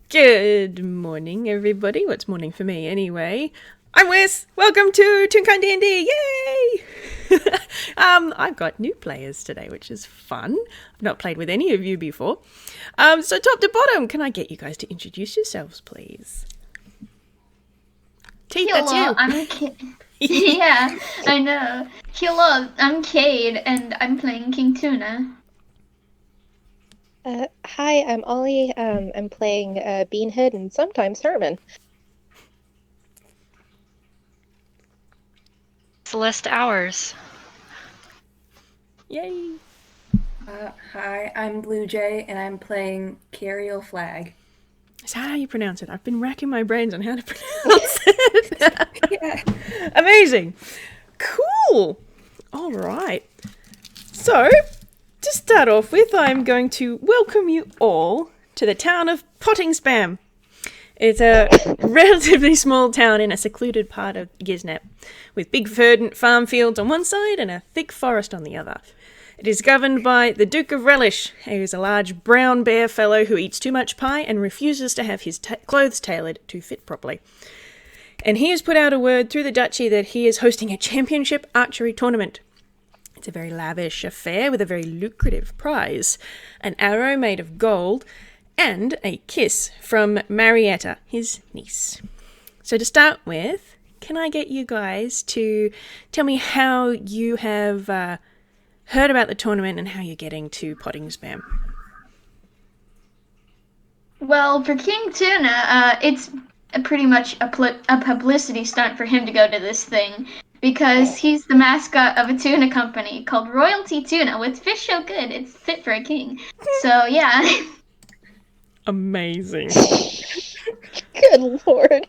Good morning, everybody. What's morning for me, anyway? I'm Wes. Welcome to Toonkind D&D. Yay! I've got new players today, which is fun. I've not played with any of you before. So top to bottom, can I get you guys to introduce yourselves, please? Teeth, that's Hello, you. I'm yeah, I know. Hello, I'm Cade, and I'm playing King Tuna. Hi, I'm Ollie. I'm playing Beanhead and sometimes Herman. Celeste Hours. Yay! Hi, I'm Blue Jay, and I'm playing Qherial Flag. Is that how you pronounce it? I've been racking my brains on how to pronounce it. Yeah. Amazing. Cool. All right. So, to start off with, I'm going to welcome you all to the town of Pottingspam. It's a relatively small town in a secluded part of Gisnet, with big verdant farm fields on one side and a thick forest on the other. It is governed by the Duke of Relish, who is a large brown bear fellow who eats too much pie and refuses to have his clothes tailored to fit properly. And he has put out a word through the duchy that he is hosting a championship archery tournament. It's a very lavish affair with a very lucrative prize, an arrow made of gold, and a kiss from Marietta, his niece. So to start with, can I get you guys to tell me how you have heard about the tournament and how you're getting to Pottingspam? Well, for King Tuna, it's pretty much a publicity stunt for him to go to this thing, because he's the mascot of a tuna company called Royalty Tuna, with fish so good it's fit for a king. So, yeah. Amazing. Good lord.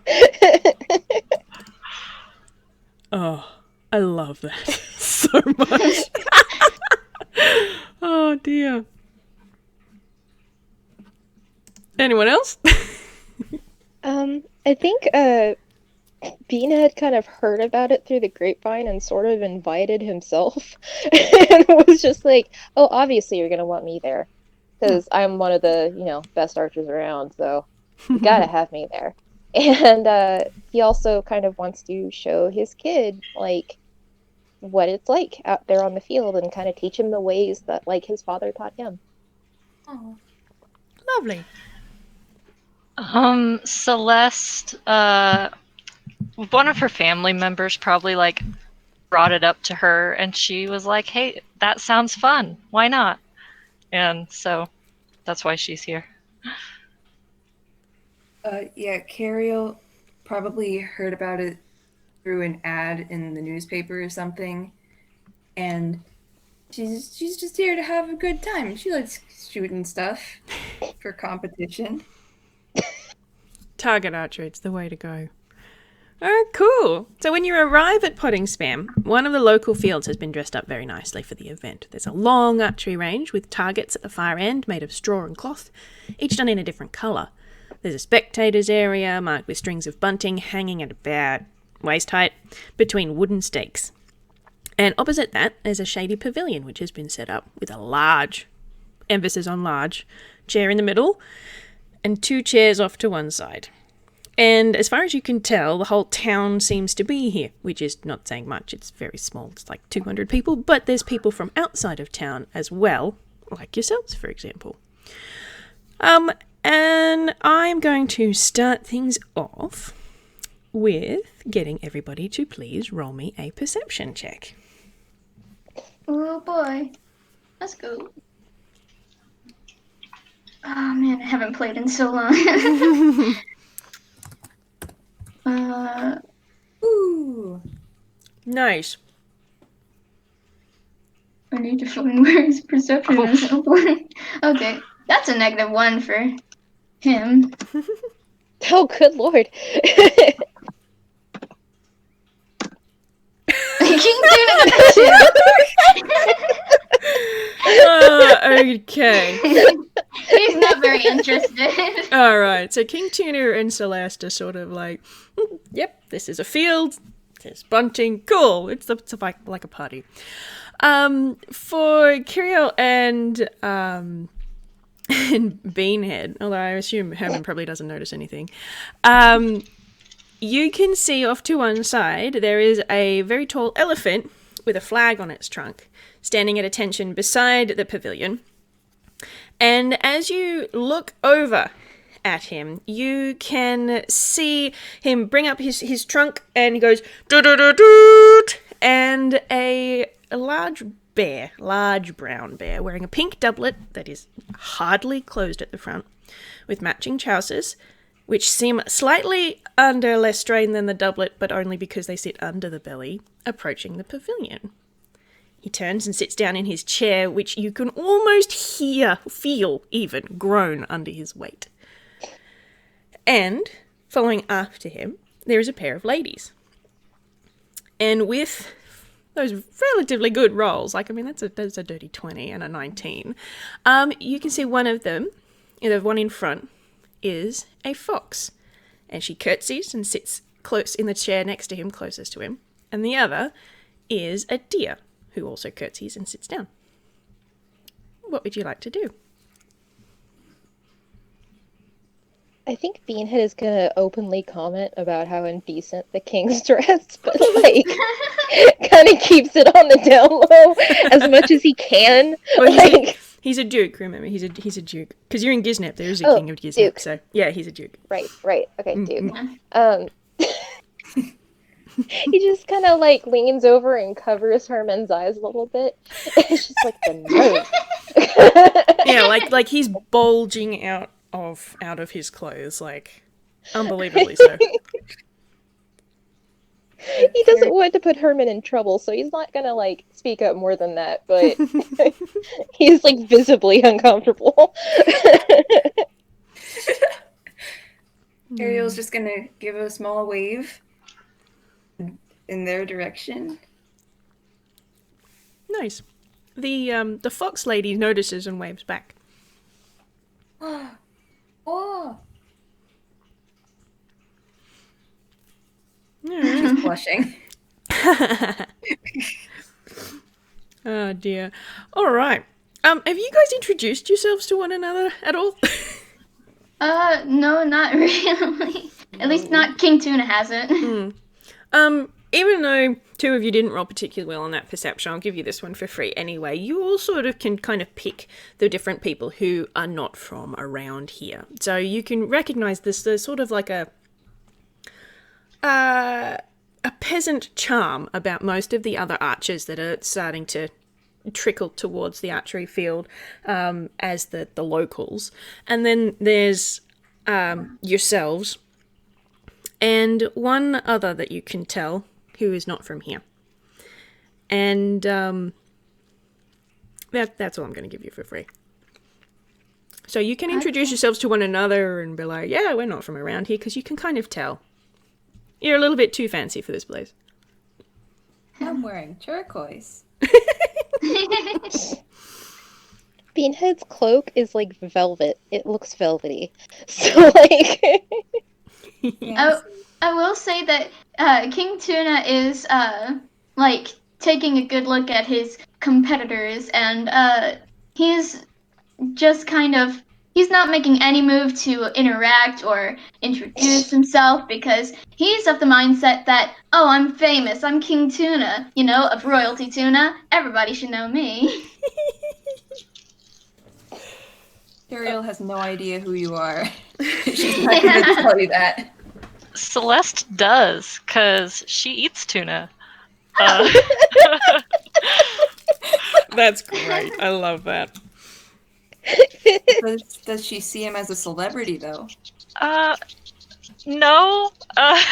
Oh, I love that so much. Oh dear. Anyone else? I think Beanhead kind of heard about it through the grapevine and sort of invited himself and was just like, oh, obviously you're gonna want me there because I'm one of the, best archers around, so you gotta have me there. And he also kind of wants to show his kid, like, what it's like out there on the field and kind of teach him the ways that, like, his father taught him. Oh. Lovely. Celeste, one of her family members probably brought it up to her, and she was like, "Hey, that sounds fun. Why not?" And so that's why she's here. Yeah, Qherial probably heard about it through an ad in the newspaper or something, and she's just here to have a good time. She likes shooting stuff for competition. Target archery, it's the way to go. Oh, cool. So when you arrive at Pottingspam, one of the local fields has been dressed up very nicely for the event. There's a long archery range with targets at the far end made of straw and cloth, each done in a different colour. There's a spectators area marked with strings of bunting hanging at about waist height between wooden stakes. And opposite that, there's a shady pavilion which has been set up with a large, emphasis on large, chair in the middle and two chairs off to one side. And as far as you can tell, the whole town seems to be here, which is not saying much. It's very small. It's like 200 people, but there's people from outside of town as well, like yourselves, for example. And I'm going to start things off with getting everybody to please roll me a perception check. Oh boy. Let's go. Oh man, I haven't played in so long. Ooh. Nice. I need to find where his perception is. Okay, that's a -1 for him. Oh, good lord. King Tuna got 2. Okay. He's not very interested. All right. So King Tuna and Celeste are sort of like, yep, this is a field. There's bunting. Cool. It's like a party. For Qherial and and Beanhead, although I assume Herman probably doesn't notice anything, you can see off to one side there is a very tall elephant with a flag on its trunk, standing at attention beside the pavilion. And as you look over at him, you can see him bring up his trunk, and he goes, "Doot-doot-doot-doot," and a large brown bear, wearing a pink doublet that is hardly closed at the front, with matching trousers, which seem slightly under less strain than the doublet, but only because they sit under the belly, approaching the pavilion. He turns and sits down in his chair, which you can almost feel even, groan under his weight. And, following after him, there is a pair of ladies. And with those relatively good rolls, that's a dirty 20 and a 19, you can see one of them, the one in front, is a fox. And she curtsies and sits close in the chair next to him, closest to him. And the other is a deer, who also curtsies and sits down. What would you like to do? I think Beanhead is gonna openly comment about how indecent the king's dressed, but kind of keeps it on the down low as much as he can. Well, he's a duke. Remember, he's a duke. Because you're in Gisnep, there is a king of Gisnep. Duke. So yeah, he's a duke. Right. Okay, duke. He just kind of leans over and covers Herman's eyes a little bit. It's just the nerve. Yeah, like he's bulging out of his clothes, unbelievably so. He doesn't want to put Herman in trouble, so he's not gonna speak up more than that, but he's visibly uncomfortable. Ariel's just gonna give a small wave in their direction. Nice. The fox lady notices and waves back. Oh. She's blushing. Oh dear. All right. Have you guys introduced yourselves to one another at all? No, not really. At least not King Tuna hasn't. Even though two of you didn't roll particularly well on that perception, I'll give you this one for free anyway. You all sort of can kind of pick the different people who are not from around here. So you can recognize this. There's sort of a peasant charm about most of the other archers that are starting to trickle towards the archery field as the locals. And then there's yourselves and one other that you can tell who is not from here. And that's all I'm going to give you for free. So you can introduce yourselves to one another and be like, yeah, we're not from around here, because you can kind of tell. You're a little bit too fancy for this place. I'm wearing turquoise. Beanhead's cloak is velvet. It looks velvety. So I will say that King Tuna is taking a good look at his competitors, and he's just he's not making any move to interact or introduce himself, because he's of the mindset that, oh, I'm famous, I'm King Tuna, of Royalty Tuna, everybody should know me. Qherial has no idea who you are. She's not going to tell you that. Celeste does, because she eats tuna. That's great. I love that. Does she see him as a celebrity, though? No. It's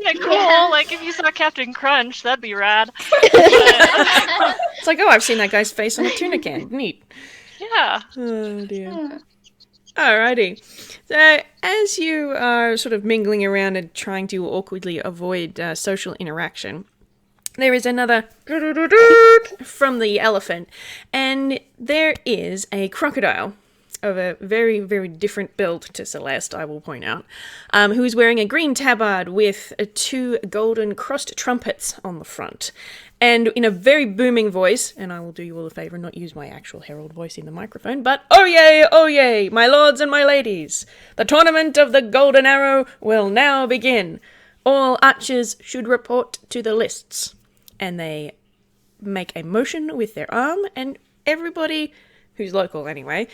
kind of cool. Yeah. If you saw Captain Crunch, that'd be rad. It's oh, I've seen that guy's face on a tuna can. Neat. Yeah. Oh, dear. Alrighty. So, as you are sort of mingling around and trying to awkwardly avoid social interaction, there is another from the elephant, and there is a crocodile of a very, very different build to Celeste, I will point out, who is wearing a green tabard with two golden crossed trumpets on the front. And in a very booming voice, and I will do you all a favour and not use my actual herald voice in the microphone, but oh yay, my lords and my ladies, the tournament of the Golden Arrow will now begin. All archers should report to the lists. And they make a motion with their arm, and everybody, who's local anyway,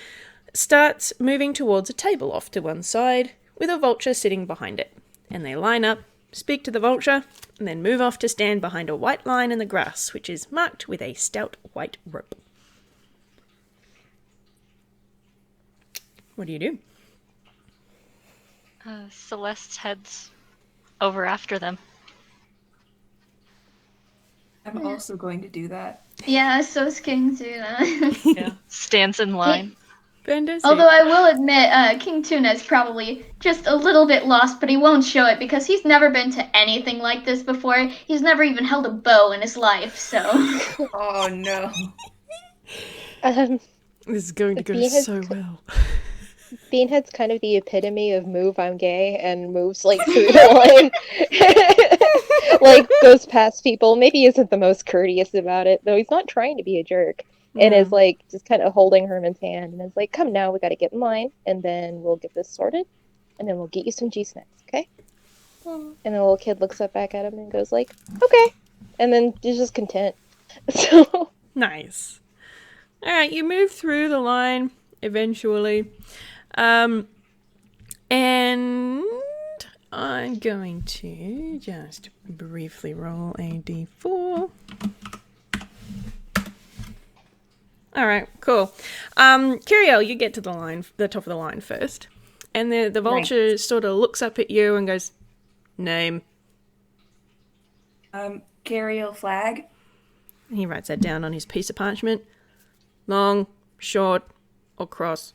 starts moving towards a table off to one side with a vulture sitting behind it. And they line up, speak to the vulture, and then move off to stand behind a white line in the grass, which is marked with a stout white rope. What do you do? Celeste heads over after them. I'm also going to do that. Yeah, so is King Tuna. Yeah. Stands in line. Fantastic. Although I will admit, King Tuna is probably just a little bit lost, but he won't show it because he's never been to anything like this before. He's never even held a bow in his life, so. Oh no. This is going to go Beanhead's so well. Beanhead's kind of the epitome of move I'm gay and moves like through the line. Like goes past people. Maybe isn't the most courteous about it, though he's not trying to be a jerk. And is like just kind of holding Herman's hand and is like, come now, we gotta get in line and then we'll get this sorted and then we'll get you some G-snacks, okay? And the little kid looks up back at him and goes like, okay. And then he's just content. So Nice. Alright, you move through the line eventually. And I'm going to just briefly roll a d4. Alright, cool. Qherial, you get to the top of the line first. And the vulture sort of looks up at you and goes, name. Qherial Flag. And he writes that down on his piece of parchment. Long, short, or cross.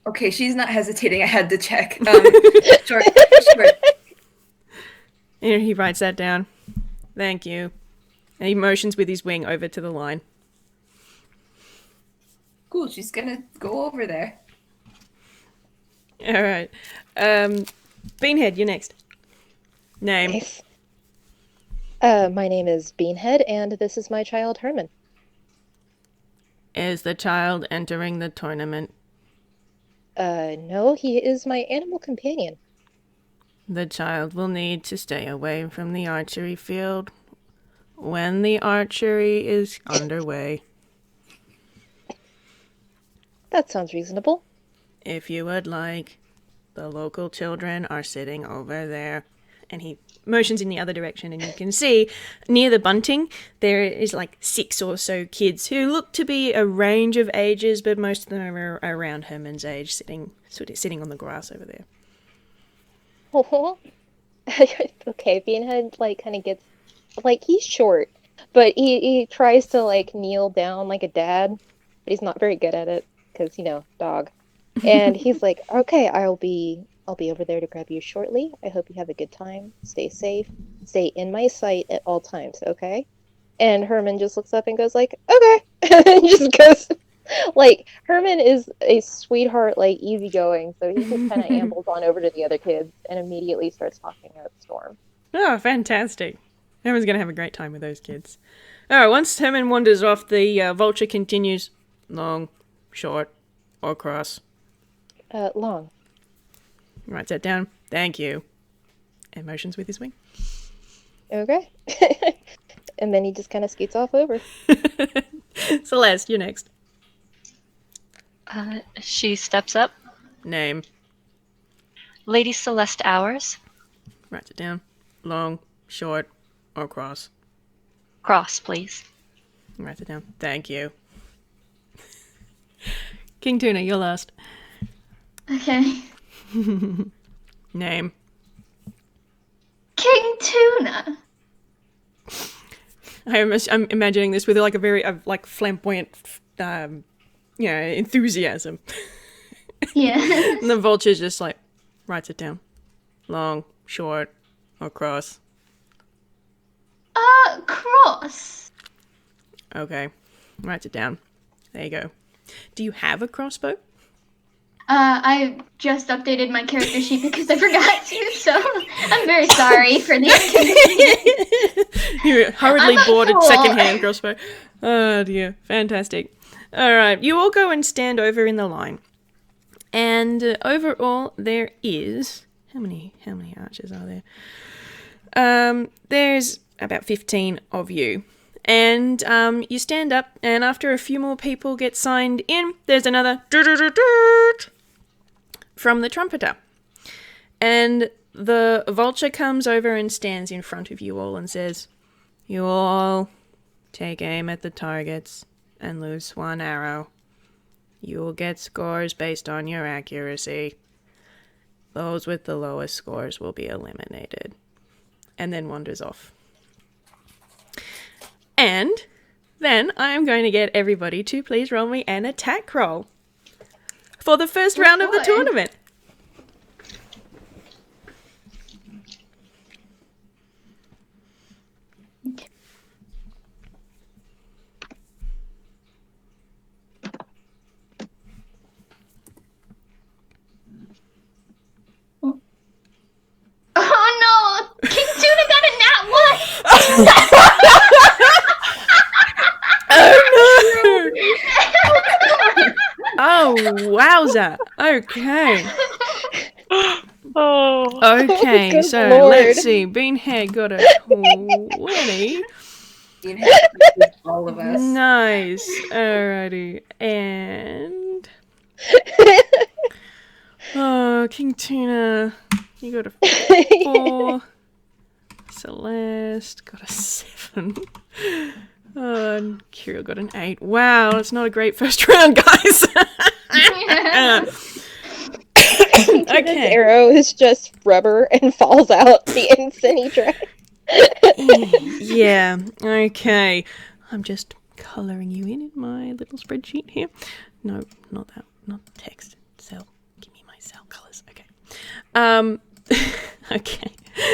Okay, she's not hesitating. I had to check. Short. And he writes that down. Thank you. And he motions with his wing over to the line. Cool, she's gonna go over there. Alright. Beanhead, you're next. Name. nice. My name is Beanhead and this is my child Herman. Is the child entering the tournament? No, he is my animal companion. The child will need to stay away from the archery field when the archery is underway. That sounds reasonable. If you would like, the local children are sitting over there. And he motions in the other direction, and you can see near the bunting there is like 6 or so kids who look to be a range of ages, but most of them are around Herman's age, sitting on the grass over there. Okay, Beanhead like kind of gets like he's short, but he tries to like kneel down like a dad, but he's not very good at it because dog. And he's like, okay, I'll be over there to grab you shortly. I hope you have a good time. Stay safe. Stay in my sight at all times, okay? And Herman just looks up and goes like, okay, and then just goes. Like, Herman is a sweetheart, like, easygoing, so he just kind of ambles on over to the other kids and immediately starts talking about Storm. Oh, fantastic. Herman's going to have a great time with those kids. Alright, once Herman wanders off, the vulture continues. Long, short, or cross. Long. Writes that down. Thank you. And motions with his wing. Okay. And then he just kind of scoots off over. Celeste, you're next. She steps up. Name. Lady Celeste Hours. Writes it down. Long, short, or cross. Cross, please. Writes it down. Thank you. King Tuna, you're last. Okay. Name. King Tuna! I'm imagining this with like a very flamboyant, enthusiasm. Yeah. And the vulture's just like writes it down. Long, short, or cross. Cross. Okay. Writes it down. There you go. Do you have a crossbow? I just updated my character sheet because I forgot to, so I'm very sorry for the inconvenience. You hurriedly I'm a bought a fool. second-hand crossbow. Oh dear, fantastic. All right, you all go and stand over in the line. And overall, there is... How many archers are there? There's about 15 of you. And you stand up, and after a few more people get signed in, there's another from the trumpeter. And the vulture comes over and stands in front of you all and says, "You all take aim at the targets and loose one arrow. You will get scores based on your accuracy. Those with the lowest scores will be eliminated." And then wanders off. And then I am going to get everybody to please roll me an attack roll for the first round of the tournament. Oh no! King Tuna got a nat 1! Oh, wowza. Okay. Oh. Okay, Good so lord. let's see. Beanhead got a 20. All of us. Nice. Alrighty. And... Oh, King Tuna, you got a 4. Celeste got a 7. And Qherial got an 8. Wow, it's not a great first round, guys. Tuna's Okay. arrow is just rubber and falls out the instant he tries. Yeah, okay. I'm just colouring you in my little spreadsheet here. No, not that. Not text. Cell. Give me my cell colours. Okay. Okay.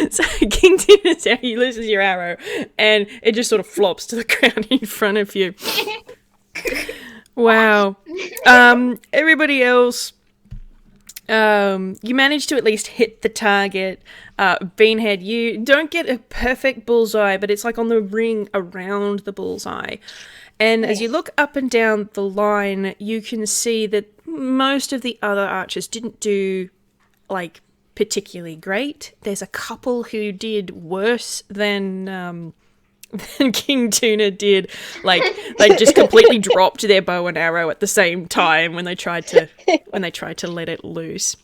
So King Tuna's arrow, he loses your arrow, and it just sort of flops to the ground in front of you. Wow. Everybody else, you managed to at least hit the target. Beanhead, you don't get a perfect bullseye, but it's like on the ring around the bullseye. And as you look up and down the line, you can see that most of the other archers didn't do, like, particularly great. There's a couple who did worse than King Tuna did. Like, they just completely dropped their bow and arrow at the same time when they tried to let it loose.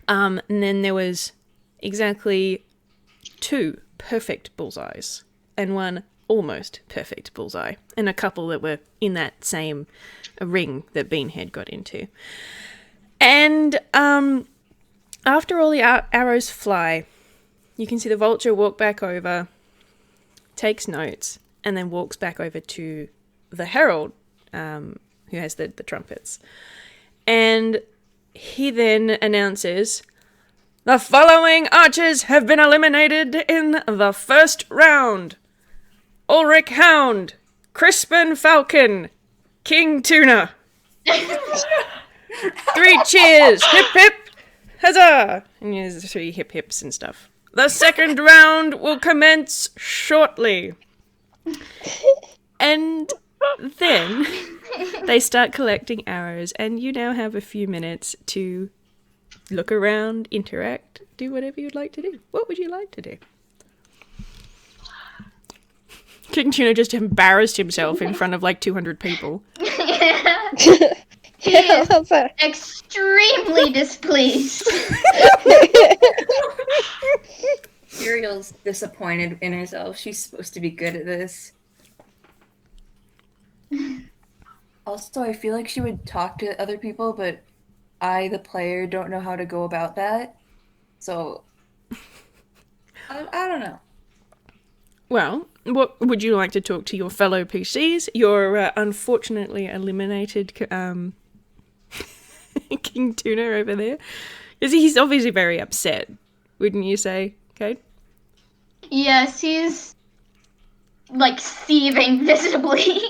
And then there was exactly 2 perfect bullseyes and 1 almost perfect bullseye, and a couple that were in that same ring that Beanhead got into. And after all the arrows fly, you can see the vulture walk back over, takes notes, and then walks back over to the herald, who has the trumpets. And he then announces, "The following archers have been eliminated in the first round. Ulrich Hound, Crispin Falcon, King Tuna." 3 cheers! Hip hip! Huzzah! And there's 3 hip hips and stuff. "The second round will commence shortly." And then they start collecting arrows, and you now have a few minutes to look around, interact, do whatever you'd like to do. What would you like to do? King Tuna just embarrassed himself in front of like 200 people. Yeah, how's that? Extremely displeased. Qherial's disappointed in herself. She's supposed to be good at this. Also, I feel like she would talk to other people, but I, the player, don't know how to go about that. So, I don't know. Well, what would you like to talk to your fellow PCs? Your unfortunately eliminated King Tuna over there. Because he's obviously very upset, wouldn't you say, Kate? Yes, he's like seething visibly.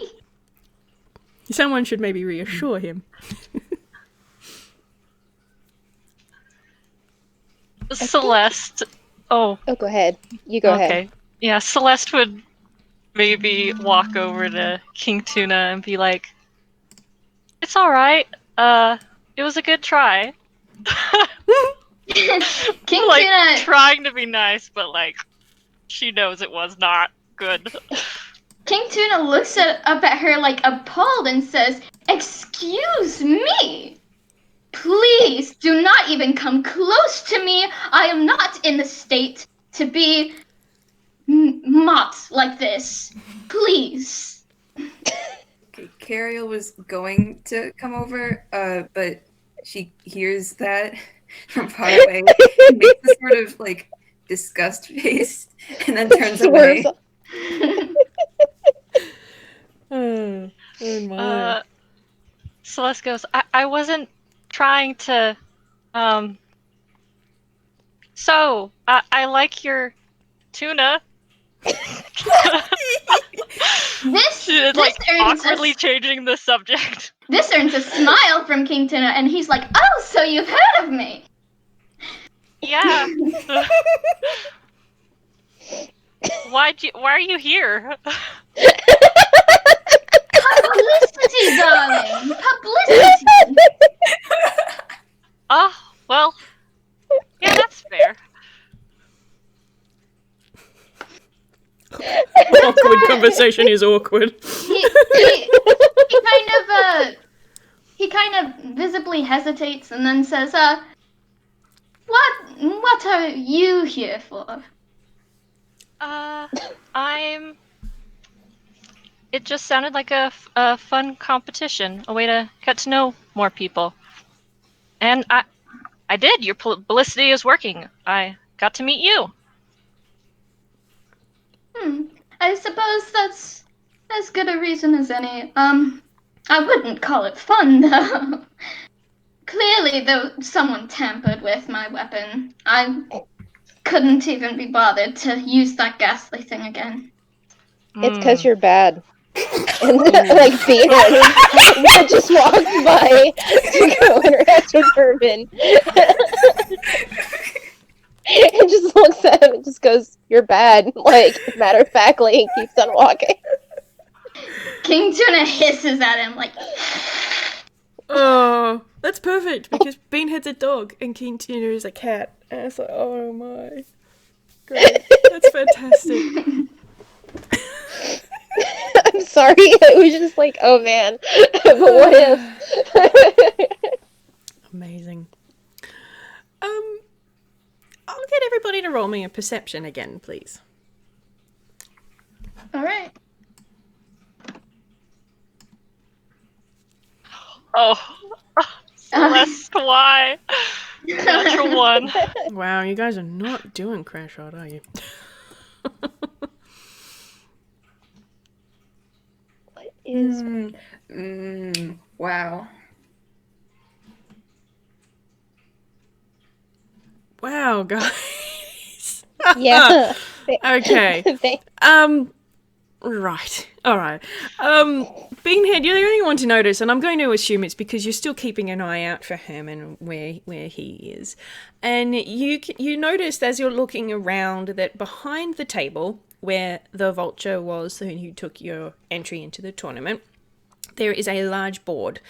Someone should maybe reassure him. Celeste. Oh, Oh, go ahead. You go ahead. okay. Yeah, Celeste would maybe walk over to King Tuna and be like, "It's all right. It was a good try." King Like Tuna. trying to be nice, but like she knows it was not good. King Tuna looks up at her like appalled and says, "Excuse me. Please do not even come close to me. I am not in the state to be mocked like this. Please." Okay, Qherial was going to come over, but she hears that from far away and makes a sort of like disgust face and then turns away. Swerves. Oh my. Celeste goes, I wasn't trying to, so, I like your tuna. She's like awkwardly changing the subject. This earns a smile from King Tuna, and he's like, "Oh, so you've heard of me?" Yeah. Why are you here? Publicity, darling. Publicity. Oh, well, yeah, that's fair. Awkward conversation is awkward. He kind of visibly hesitates and then says, what are you here for?" It just sounded like a fun competition, a way to get to know more people. And I did. Your publicity is working. I got to meet you. I suppose that's as good a reason as any. I wouldn't call it fun, though. Clearly, though, someone tampered with my weapon. I couldn't even be bothered to use that ghastly thing again. It's because you're bad. And like Beanhead just walks by to go interact with Urban. And just looks at him and just goes, "You're bad." Like, matter of factly, and keeps on walking. King Tuna hisses at him like, Oh, that's perfect because Beanhead's a dog and King Tuna is a cat. And it's like, oh my. Great. That's fantastic. I'm sorry, it was just like, oh man. But what if? Amazing. I'll get everybody to roll me a perception again, please. "All right." Oh, Celeste, why? Natural one. Wow, you guys are not doing crash out, are you? What is? Wow. Wow, guys. Yeah. Okay. Right. All right. Beanhead, you're the only one to notice, and I'm going to assume it's because you're still keeping an eye out for him and where he is. And you noticed as you're looking around that behind the table where the vulture was, when you took your entry into the tournament, there is a large board.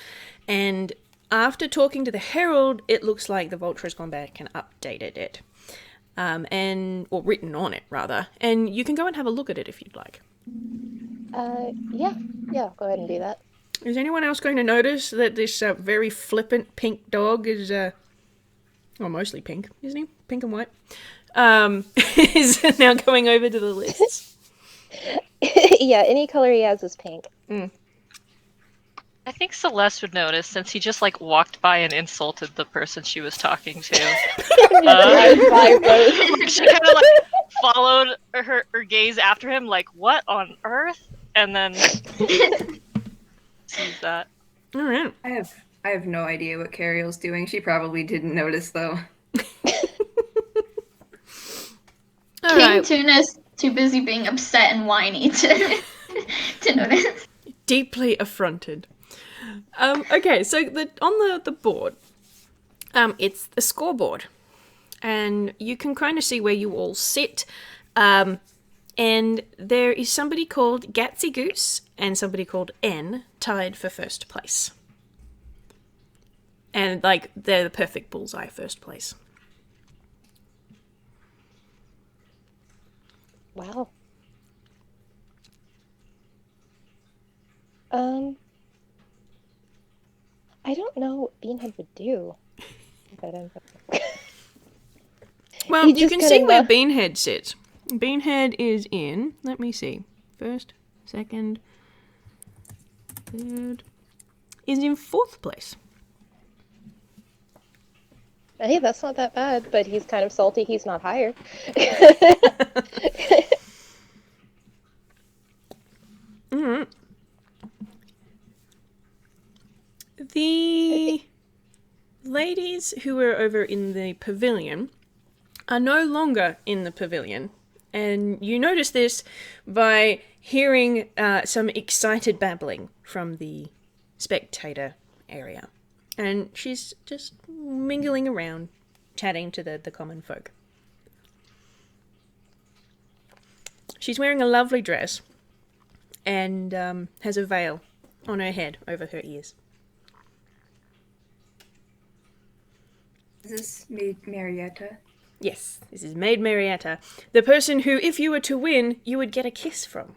And after talking to the herald, it looks like the vulture has gone back and updated it. Or written on it, rather. And you can go and have a look at it if you'd like. Yeah, go ahead and do that. Is anyone else going to notice that this very flippant pink dog is, well, mostly pink, isn't he? Pink and white. Is now going over to the lists. Yeah, any color he has is pink. I think Celeste would notice since he just like walked by and insulted the person she was talking to. She kind of like followed her gaze after him, like, what on earth? And then sees that. All right. I have no idea what Qherial's doing. She probably didn't notice though. King Tuna's too busy being upset and whiny to notice. Deeply affronted. Okay, so on the board, it's the scoreboard. and you can kind of see where you all sit. And there is somebody called Gatsy Goose and somebody called N tied for first place. And, like, they're the perfect bullseye first place. Wow. I don't know what Beanhead would do. But Well, He you just can kinda see where mu- Beanhead sits. Beanhead is in, let me see, first, second, third, is in fourth place. Hey, that's not that bad, but he's kind of salty he's not higher. Mm. The ladies who were over in the pavilion are no longer in the pavilion. And you notice this by hearing some excited babbling from the spectator area. And she's just mingling around, chatting to the common folk. She's wearing a lovely dress and has a veil on her head over her ears. Is this Maid Marietta? Yes, this is Maid Marietta, the person who, if you were to win, you would get a kiss from.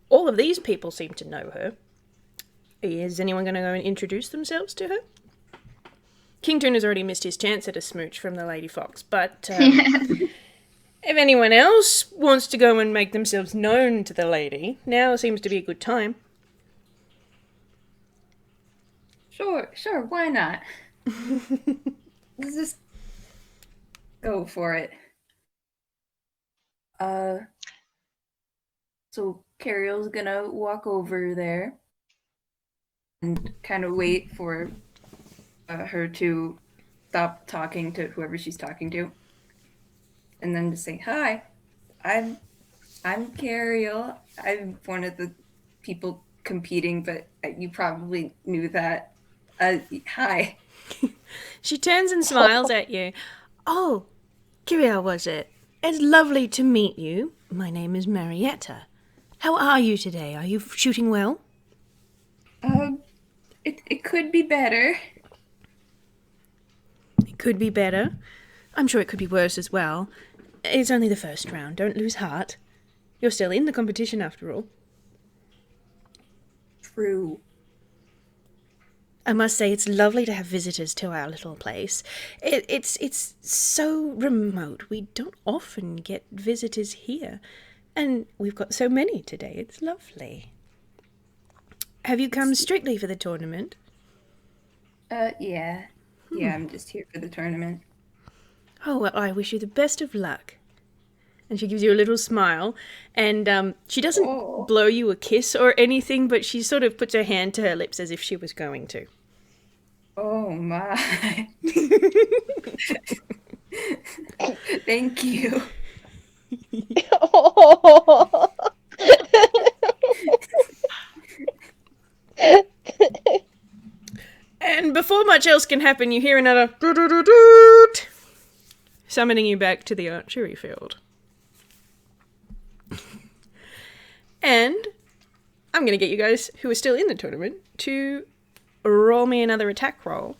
All of these people seem to know her. Is anyone going to go and introduce themselves to her? King Tuna's already missed his chance at a smooch from the Lady Fox, but if anyone else wants to go and make themselves known to the lady, now seems to be a good time. Sure, why not? Let's just go for it. So Qherial's gonna walk over there and kind of wait for her to stop talking to whoever she's talking to, and then to say, "Hi, I'm Qherial. I'm one of the people competing, but you probably knew that. Hi." She turns and smiles at you. Oh, Qherial, was it? It's lovely to meet you. My name is Marietta. How are you today? Are you shooting well? It could be better. It could be better. I'm sure it could be worse as well. It's only the first round. Don't lose heart. You're still in the competition after all. True. I must say it's lovely to have visitors to our little place. It's so remote. We don't often get visitors here. And we've got so many today. It's lovely. Have you come strictly for the tournament? Yeah. Yeah, I'm just here for the tournament. Oh, well, I wish you the best of luck. And she gives you a little smile. And she doesn't blow you a kiss or anything, but she sort of puts her hand to her lips as if she was going to. Oh my. Thank you. Oh. And before much else can happen, you hear another doot, summoning you back to the archery field. And I'm going to get you guys who are still in the tournament to roll me another attack roll.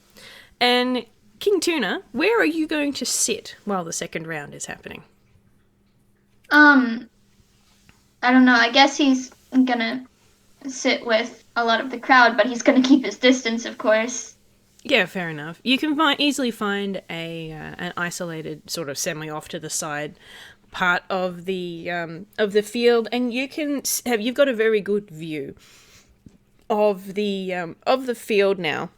And King Tuna, where are you going to sit while the second round is happening? I don't know. I guess he's gonna sit with a lot of the crowd, but he's gonna keep his distance, of course. Yeah, fair enough. You can easily find an isolated sort of semi-off to the side part of the field, and you've got a very good view of the field now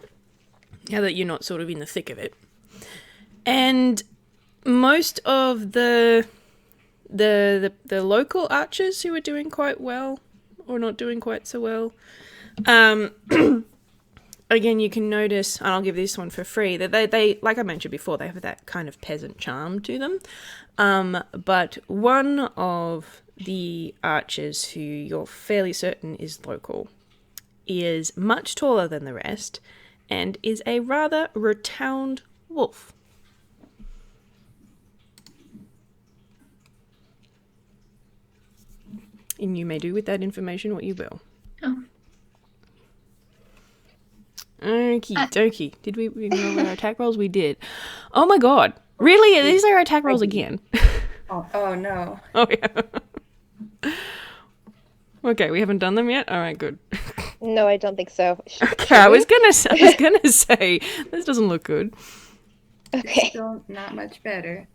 that you're not sort of in the thick of it. And most of the local archers who are doing quite well or not doing quite so well, again, you can notice, and I'll give this one for free, that they like I mentioned before, they have that kind of peasant charm to them. But one of the archers who you're fairly certain is local is much taller than the rest and is a rather rotund wolf. And you may do with that information what you will. Oh. Okie dokie. Did we roll our attack rolls? We did. Oh my god. Really? These are our attack rolls again. Oh no. Oh yeah. Okay, we haven't done them yet? Alright, good. No, I don't think so. Okay, I was gonna say this doesn't look good. Okay. Still not much better.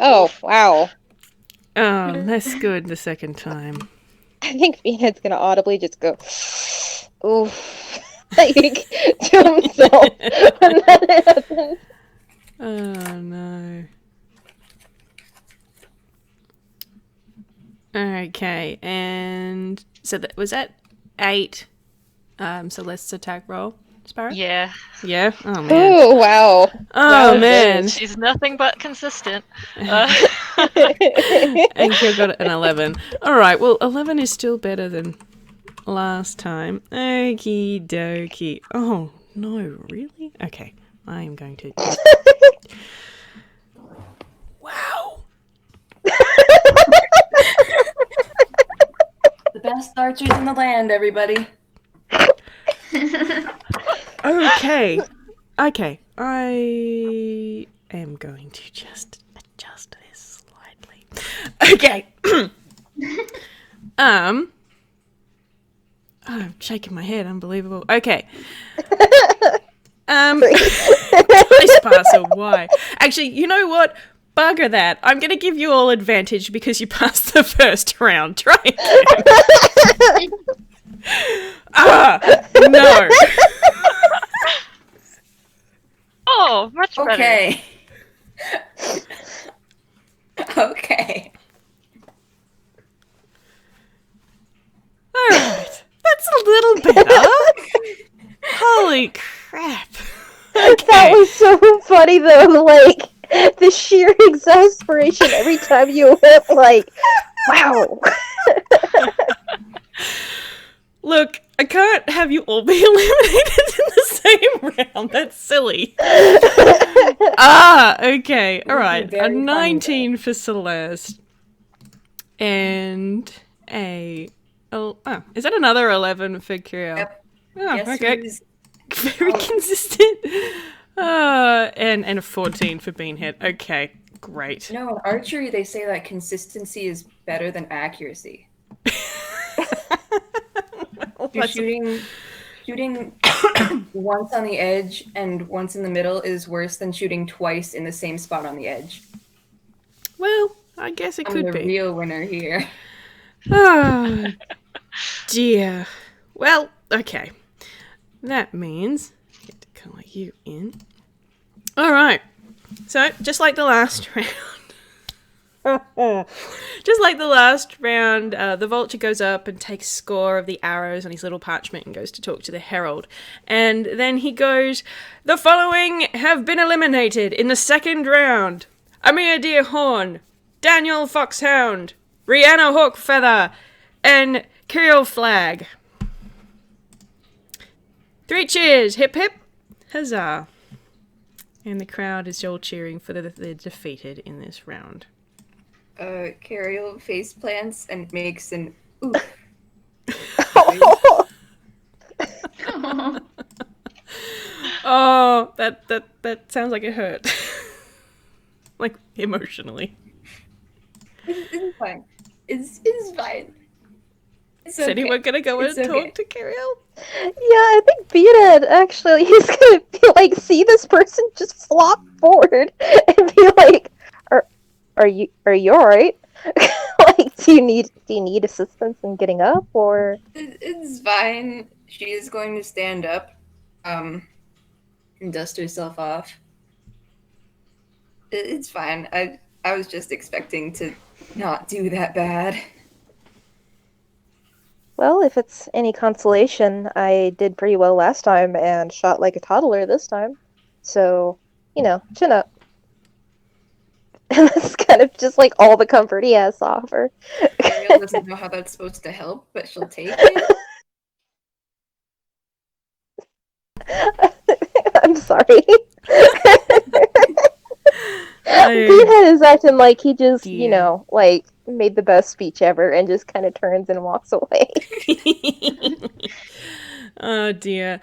Oh, wow. Oh, less good the second time. I think Beanhead's gonna audibly just go, oof, like, to himself when that happens. Oh no. Okay, and so that was that 8 Celeste's attack roll, Sparrow? Yeah. Yeah? Oh man. Oh, wow. Oh Wow, man. She's nothing but consistent. And Kyo got an 11. Alright, well 11 is still better than last time. Okie dokie. Oh no, really? Okay, I am going to... Wow. The best archers in the land, everybody. Okay. Okay. I am going to just adjust this slightly. Okay. I'm shaking my head. Unbelievable. Okay. This parcel. Why? Actually, you know what? Bugger that. I'm going to give you all advantage because you passed the first round. Try again. No. Oh, much better. Okay. Okay. Alright. That's a little better. Holy crap. Okay. That was so funny, though, like, the sheer exasperation every time you went, like, wow. Look, I can't have you all be eliminated in the same round. That's silly. Okay. Alright. A 19 for Celeste. And a... Oh, is that another 11 for Qherial? Yep. Oh, Guess okay. who's- Very consistent. And a 14 for Beanhead. Okay, great. No, in archery they say that consistency is better than accuracy. Well, You're that's- shooting once on the edge and once in the middle is worse than shooting twice in the same spot on the edge. well, I guess it I'm could the be. real winner here. Oh, dear. Well, okay. That means get to colour you in. All right. So, just like the last round. Just like the last round, the vulture goes up and takes score of the arrows on his little parchment and goes to talk to the herald. And then he goes, "The following have been eliminated in the second round. Amir Deerhorn, Daniel Foxhound, Rihanna Hawkfeather, and Qherial Flag. 3 cheers, hip hip, huzzah." And the crowd is all cheering for the defeated in this round. Qherial face plants and makes an oof. Oh, that sounds like it hurt. Like, emotionally. It's fine. It's fine. It's Is anyone gonna go It's and okay. talk to Qherial? Yeah, I think Beanhead, actually, he's gonna be like, see this person just flop forward and be like, are you alright? Like, do you need assistance in getting up, or? It's fine. She is going to stand up, and dust herself off. It's fine. I was just expecting to not do that bad. Well, if it's any consolation, I did pretty well last time and shot like a toddler this time. So, chin up. And that's kind of just like all the comfort he has to offer. Qherial doesn't know how that's supposed to help, but she'll take it. I'm sorry. Oh, Beanhead is acting like he just, dear. like made the best speech ever and just kind of turns and walks away. Oh dear.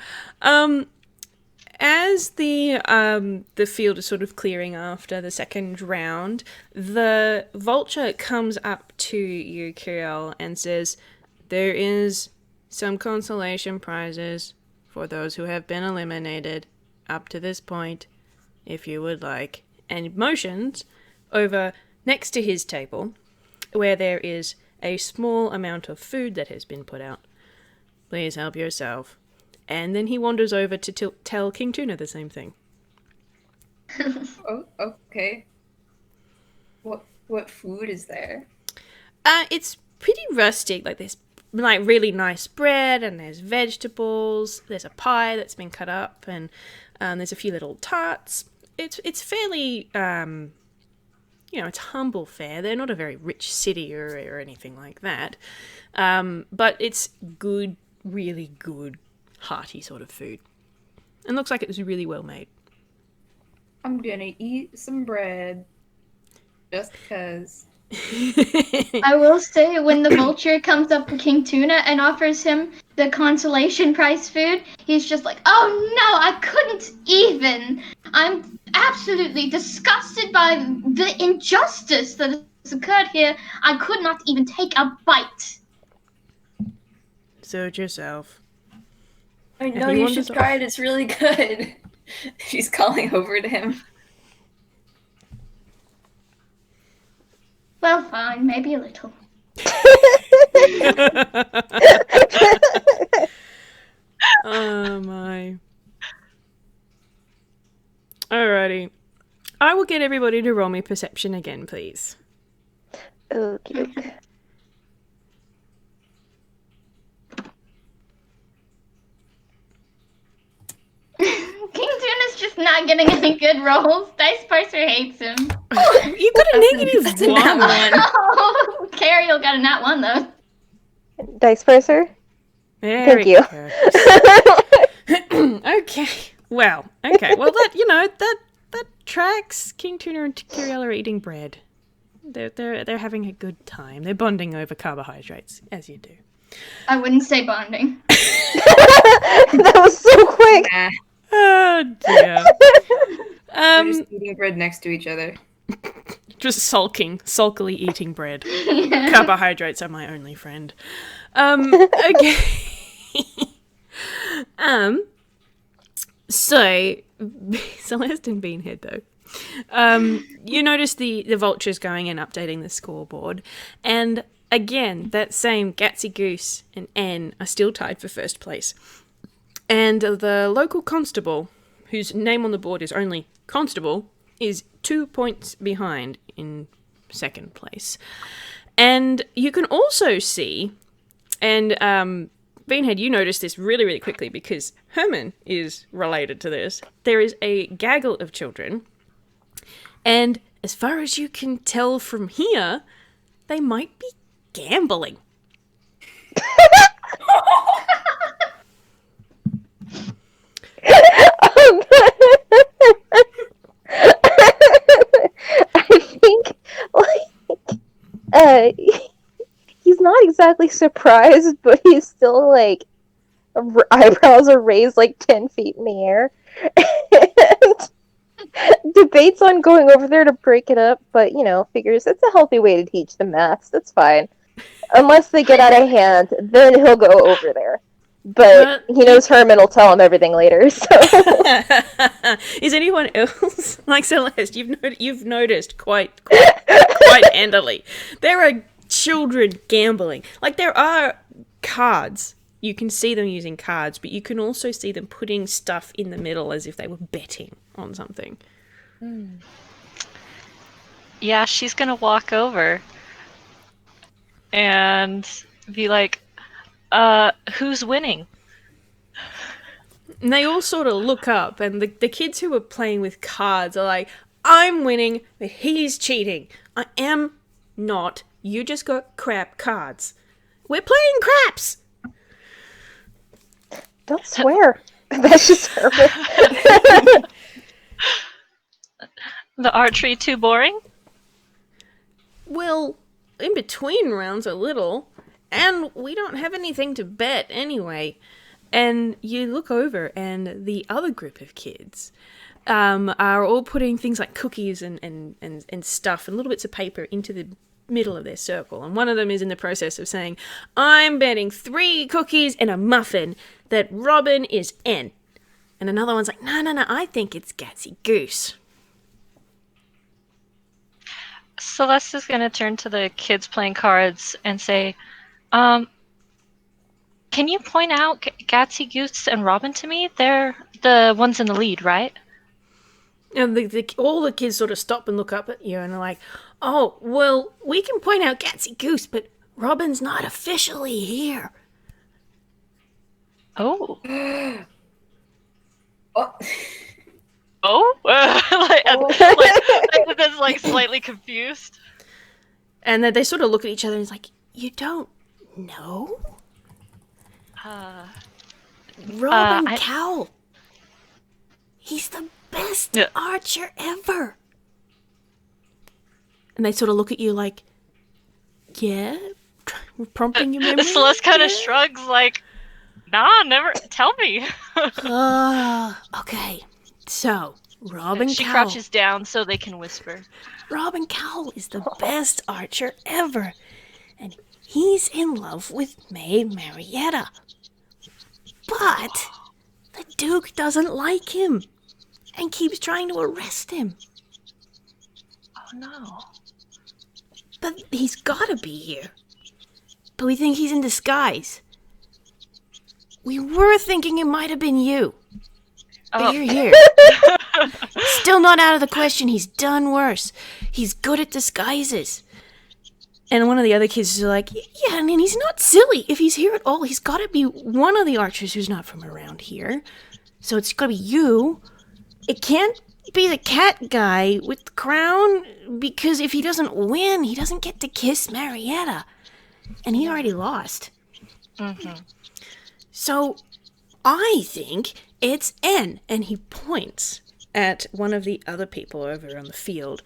As the field is sort of clearing after the second round, the vulture comes up to you, Qherial, and says, "There is some consolation prizes for those who have been eliminated up to this point, if you would like." And motions over next to his table, where there is a small amount of food that has been put out. "Please help yourself." And then he wanders over to tell King Tuna the same thing. Oh, okay. What food is there? It's pretty rustic. Like there's like really nice bread, and there's vegetables. There's a pie that's been cut up, and there's a few little tarts. It's fairly it's humble fare. They're not a very rich city or anything like that, but it's good, really good, hearty sort of food. And looks like it was really well made. I'm gonna eat some bread. Just because. I will say, when the vulture comes up to King Tuna and offers him the consolation prize food, he's just like, "Oh no, I couldn't even. I'm absolutely disgusted by the injustice that has occurred here. I could not even take a bite." Suit yourself. I know he you wanders should try off. it. It's really good. She's calling over to him. Well, fine, maybe a little. Oh my. Alrighty. I will get everybody to roll me perception again, please. Okay. King Tuna's just not getting any good rolls. Dice Parser hates him. You got a negative That's a nat one. Oh, Qherial got a nat one though. Dice Purser? There Thank we you. go. Okay. Well, that tracks. King Tuna and Qherial are eating bread. They're having a good time. They're bonding over carbohydrates, as you do. I wouldn't say bonding. That was so quick. Nah, Oh dear. they're just eating bread next to each other. Just sulkily eating bread. Carbohydrates are my only friend. Okay. So Celeste and Beanhead though. You notice the vultures going and updating the scoreboard, and again that same Gatsy Goose and Anne are still tied for first place. And the local constable, whose name on the board is only Constable, is 2 points behind in second place. And you can also see, and Beanhead, you notice this really, really quickly because Herman is related to this. There is a gaggle of children, and as far as you can tell from here, they might be gambling. I think, he's not exactly surprised, but he's still, eyebrows are raised, 10 feet in the air. And debates on going over there to break it up, but, figures it's a healthy way to teach them maths. That's fine. Unless they get out of hand, then he'll go over there. But he knows Herman will tell him everything later, so... Is anyone else like Celeste? You've noticed quite handily. There are children gambling. Like there are cards. You can see them using cards, but you can also see them putting stuff in the middle as if they were betting on something. Yeah, she's gonna walk over and be like, who's winning? And they all sort of look up, and the kids who are playing with cards are like, I'm winning, but he's cheating. I am not. You just got crap cards. We're playing craps. Don't swear. That's just terrible. The archery too boring? Well, in between rounds a little, and we don't have anything to bet anyway. And you look over, and the other group of kids are all putting things like cookies and stuff and little bits of paper into the middle of their circle. And one of them is in the process of saying, I'm betting 3 cookies and a muffin that Robin is N. And another one's like, no, I think it's Gatsy Goose. Celeste is going to turn to the kids playing cards and say, can you point out Gatsy Goose and Robin to me? They're the ones in the lead, right? And all the kids sort of stop and look up at you and are like, oh, well, we can point out Gatsy Goose, but Robin's not officially here. Oh. Oh. Oh? That's like slightly confused. And then they sort of look at each other and it's like, you don't know? Robin Cowell. He's the best archer ever. And they sort of look at you like, yeah? We're prompting your memory? Celeste kind of shrugs like, nah, never, tell me. Okay. So, Robin She Cowell. crouches down so they can whisper. Robin Cowell is the best archer ever. And he's in love with Lady Marietta. But the Duke doesn't like him and keeps trying to arrest him. Oh no. But he's gotta be here. But we think he's in disguise. We were thinking it might have been you. But you're here. Still not out of the question. He's done worse. He's good at disguises. And one of the other kids is like, yeah, I mean, he's not silly. If he's here at all, he's got to be one of the archers who's not from around here. So it's got to be you. It can't be the cat guy with the crown, because if he doesn't win, he doesn't get to kiss Marietta. And he already lost. Mm-hmm. So I think it's N. And he points at one of the other people over on the field.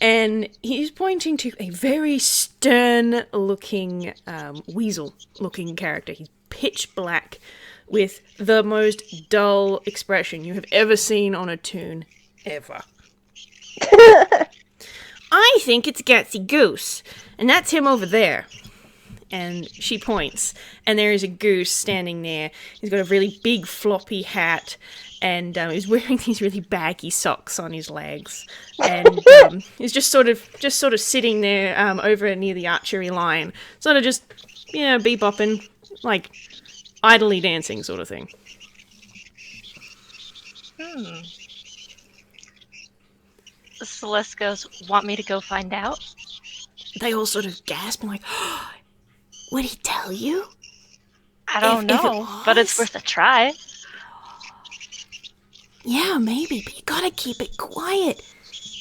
And he's pointing to a very stern-looking, weasel-looking character. He's pitch black with the most dull expression you have ever seen on a toon, ever. I think it's Gatsy Goose, and that's him over there. And she points, and there is a goose standing there. He's got a really big floppy hat, and he's wearing these really baggy socks on his legs, and he's just sort of sitting there over near the archery line, sort of just bebopping, like idly dancing sort of thing. Celeste goes, want me to go find out? They all sort of gasp and like, oh, would he tell you? I don't know, but it's worth a try. Yeah, maybe, but you gotta keep it quiet.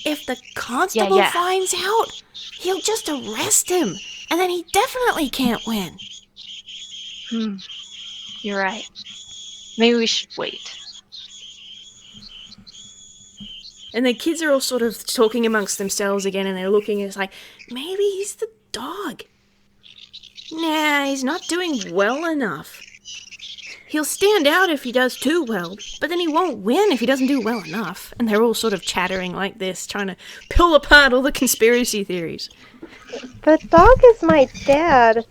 If the constable finds out, he'll just arrest him, and then he definitely can't win. You're right. Maybe we should wait. And the kids are all sort of talking amongst themselves again, and they're looking, and it's like, maybe he's the dog. Nah, he's not doing well enough. He'll stand out if he does too well, but then he won't win if he doesn't do well enough. And they're all sort of chattering like this, trying to pull apart all the conspiracy theories. The dog is my dad.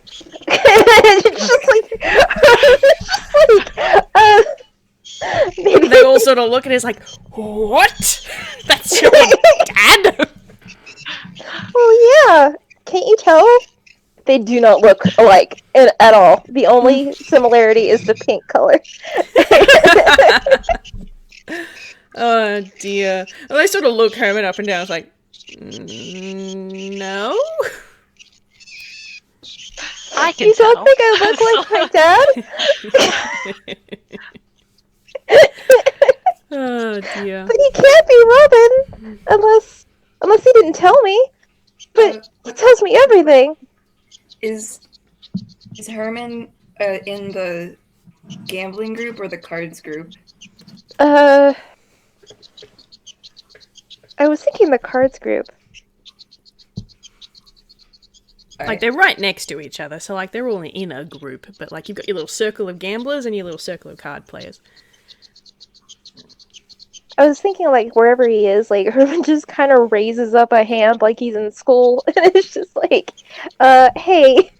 Maybe. They all sort of look at it like, what? That's your dad? Oh yeah. Can't you tell? They do not look alike at all. The only similarity is the pink color. Oh dear. And they sort of look Herman up and down. It's like, no? I can You tell. don't think I look like my dad? Oh dear. But he can't be Robin unless he didn't tell me. But he tells me everything. Is Herman in the gambling group or the cards group? I was thinking the cards group. Like, they're right next to each other, so, like, they're all in a group, but, like, you've got your little circle of gamblers and your little circle of card players. I was thinking, like, wherever he is, like, Herman just kind of raises up a hand like he's in school, and it's just like, hey,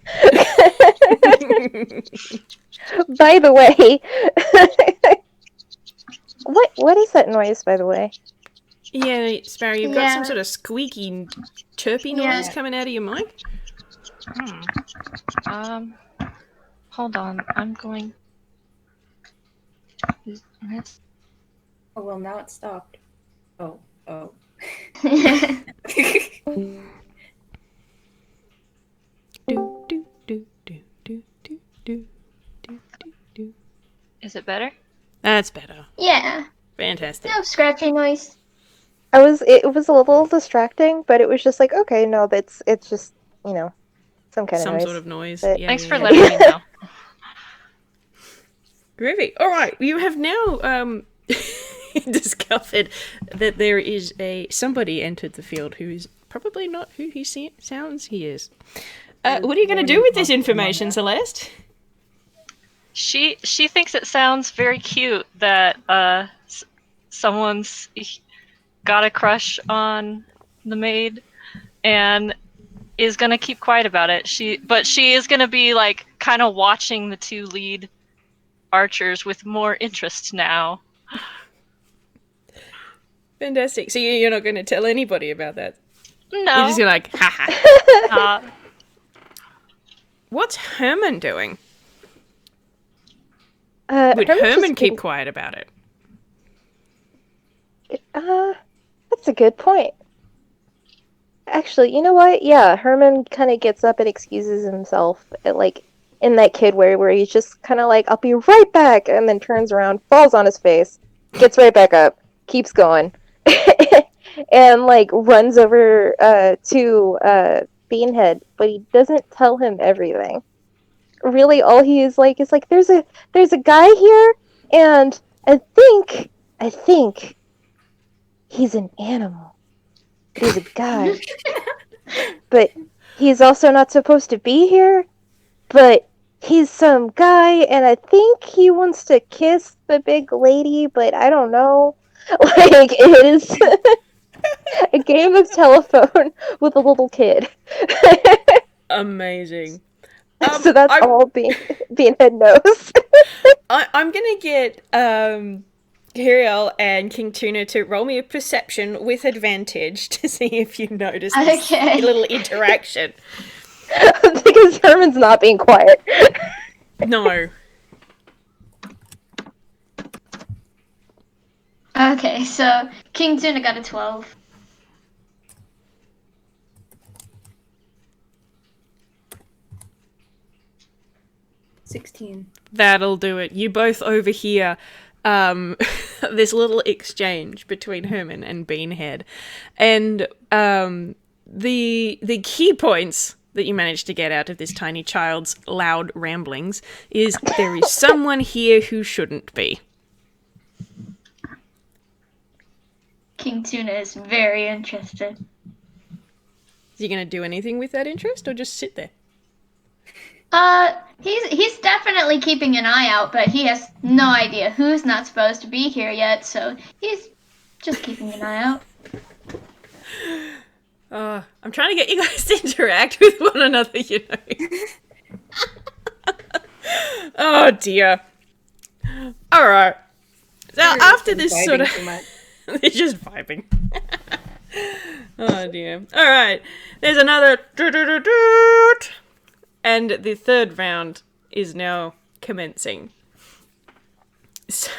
by the way, what is that noise, by the way? Yeah, Sparrow, you've got some Yeah. sort of squeaky, chirpy noise Yeah. coming out of your mic? Hold on. I'm going. Oh, well, now it stopped. Oh. Do, do, do, do, do, do, do, do, do. Is it better? That's better. Yeah. Fantastic. No scratching noise. It was a little distracting, but it was just like, okay, no, it's just, some kind of Some noise. sort of noise. But- Yeah, Thanks yeah, for yeah. letting me know. Groovy. All right, you have now discovered that there is somebody entered the field who is probably not who he sounds he is. What are you going to do with this information, Celeste? She thinks it sounds very cute that someone's got a crush on the maid and is gonna keep quiet about it. But she is gonna be like kind of watching the two lead archers with more interest now. Fantastic. So you're not going to tell anybody about that? You're No. just going to like, haha. Uh, What's Herman doing? Would Herman's Herman just keep quiet about it? That's a good point. Actually, you know what? Yeah, Herman kind of gets up and excuses himself, like in that kid where he's just kind of like, "I'll be right back," and then turns around, falls on his face, gets right back up, keeps going, and like runs over to Beanhead, but he doesn't tell him everything. Really, all he is like, there's a guy here, and I think he's an animal. But he's a guy. But he's also not supposed to be here. But he's some guy, and I think he wants to kiss the big lady, but I don't know. Like, it is a game of telephone with a little kid. Amazing. So that's all Beanhead knows. I'm going to get Qherial and King Tuna to roll me a perception with advantage to see if you notice this Okay. little interaction. Because Herman's not being quiet. No. Okay, so King Tuna got a 12. That'll do it. You both overhear this little exchange between Herman and Beanhead. And the key points that you managed to get out of this tiny child's loud ramblings is there is someone here who shouldn't be. King Tuna is very interested. Is he going to do anything with that interest or just sit there? He's definitely keeping an eye out, but he has no idea who's not supposed to be here yet, so he's just keeping an eye out. I'm trying to get you guys to interact with one another, you know. Oh dear. All right. So after this sort of, they're just vibing. Oh dear. All right. There's another. And the third round is now commencing. So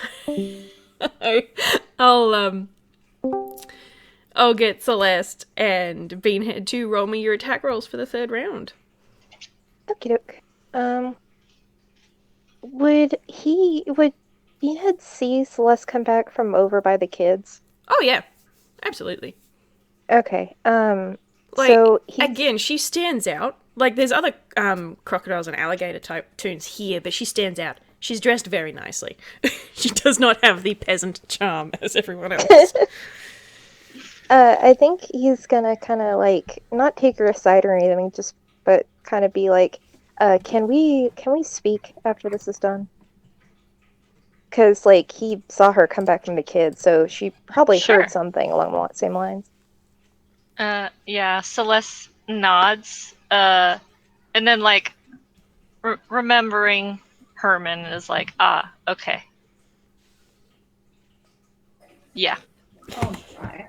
I'll get Celeste and Beanhead to roll me your attack rolls for the third round. Okie doke. Would Beanhead see Celeste come back from over by the kids? Oh yeah, absolutely. Okay. Like, So again, she stands out. Like, there's other crocodiles and alligator type toons here, but she stands out. She's dressed very nicely. She does not have the peasant charm as everyone else. I think he's gonna kind of like not take her aside or anything, but kind of be like, can we speak after this is done? Because like he saw her come back from the kids, so she probably Sure. heard something along the same lines. Yeah, Celeste nods, and then, like, remembering Herman is like, okay. Yeah. Oh my.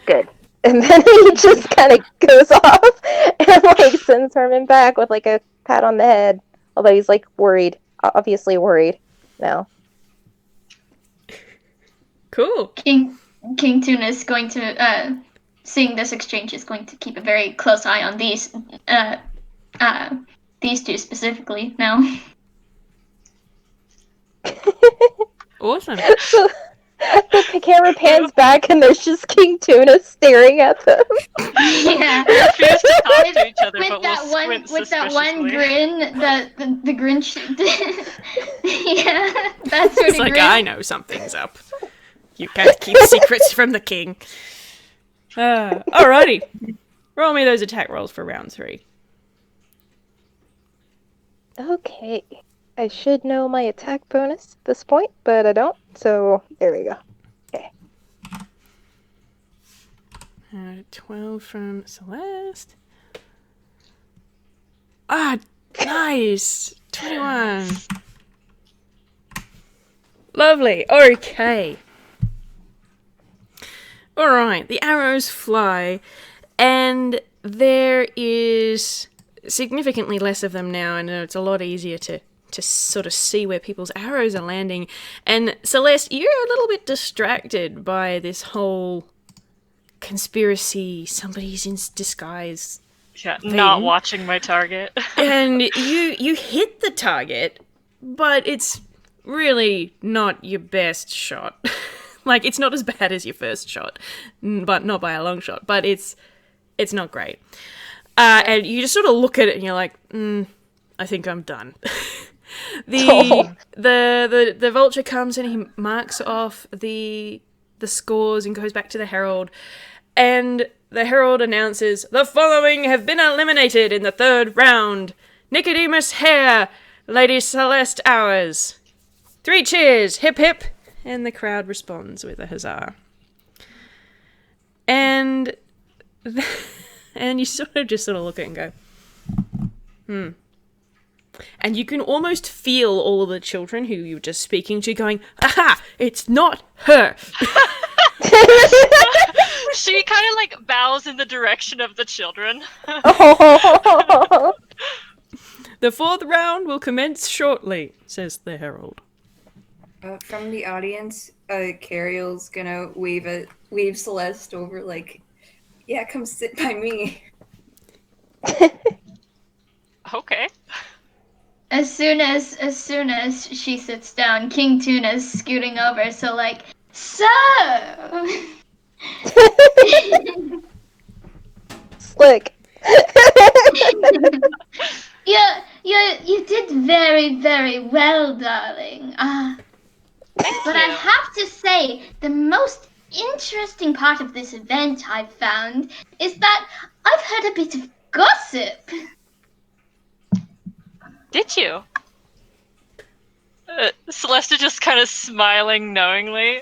Good. And then he just kind of goes off and like sends Herman back with like a pat on the head, although he's like worried, obviously worried now. Cool. King Tuna is going to, seeing this exchange, is going to keep a very close eye on these two specifically now. Awesome. So the camera pans back and there's just King Tuna staring at them. Yeah. We refuse to talk to each other, With but that we'll one, squint with that one suspiciously. grin, the grin. Yeah, that sort It's of like, grin. I know something's up. You can't keep secrets from the king. Alrighty. Roll me those attack rolls for round 3. Okay. I should know my attack bonus at this point, but I don't, so there we go. 12 from Celeste. Nice! 21. Lovely. Okay. Alright, the arrows fly, and there is significantly less of them now, and it's a lot easier to sort of see where people's arrows are landing. And Celeste, you're a little bit distracted by this whole conspiracy, somebody's in disguise, Yeah, not thing. watching my target. and you hit the target, but it's really not your best shot. Like, it's not as bad as your first shot, but not by a long shot, but it's not great. And you just sort of look at it and you're like, I think I'm done. The vulture comes and he marks off the scores and goes back to the herald, and the herald announces, the following have been eliminated in the 3rd round: Nicodemus Hare, Lady Celeste Hours. 3 cheers, hip hip, and the crowd responds with a huzzah. And and you sort of look at it and go, And you can almost feel all of the children who you were just speaking to going, aha, it's not her. She kind of, like, bows in the direction of the children. Oh. The 4th round will commence shortly, says the herald. From the audience, Qherial's gonna wave Celeste over, like, yeah, come sit by me. Okay. As soon as she sits down, King Tuna's scooting over. So like, so. Slick. You did very, very well, darling. But I have to say, the most interesting part of this event I've found is that I've heard a bit of gossip. Did you? Celeste is just kind of smiling knowingly.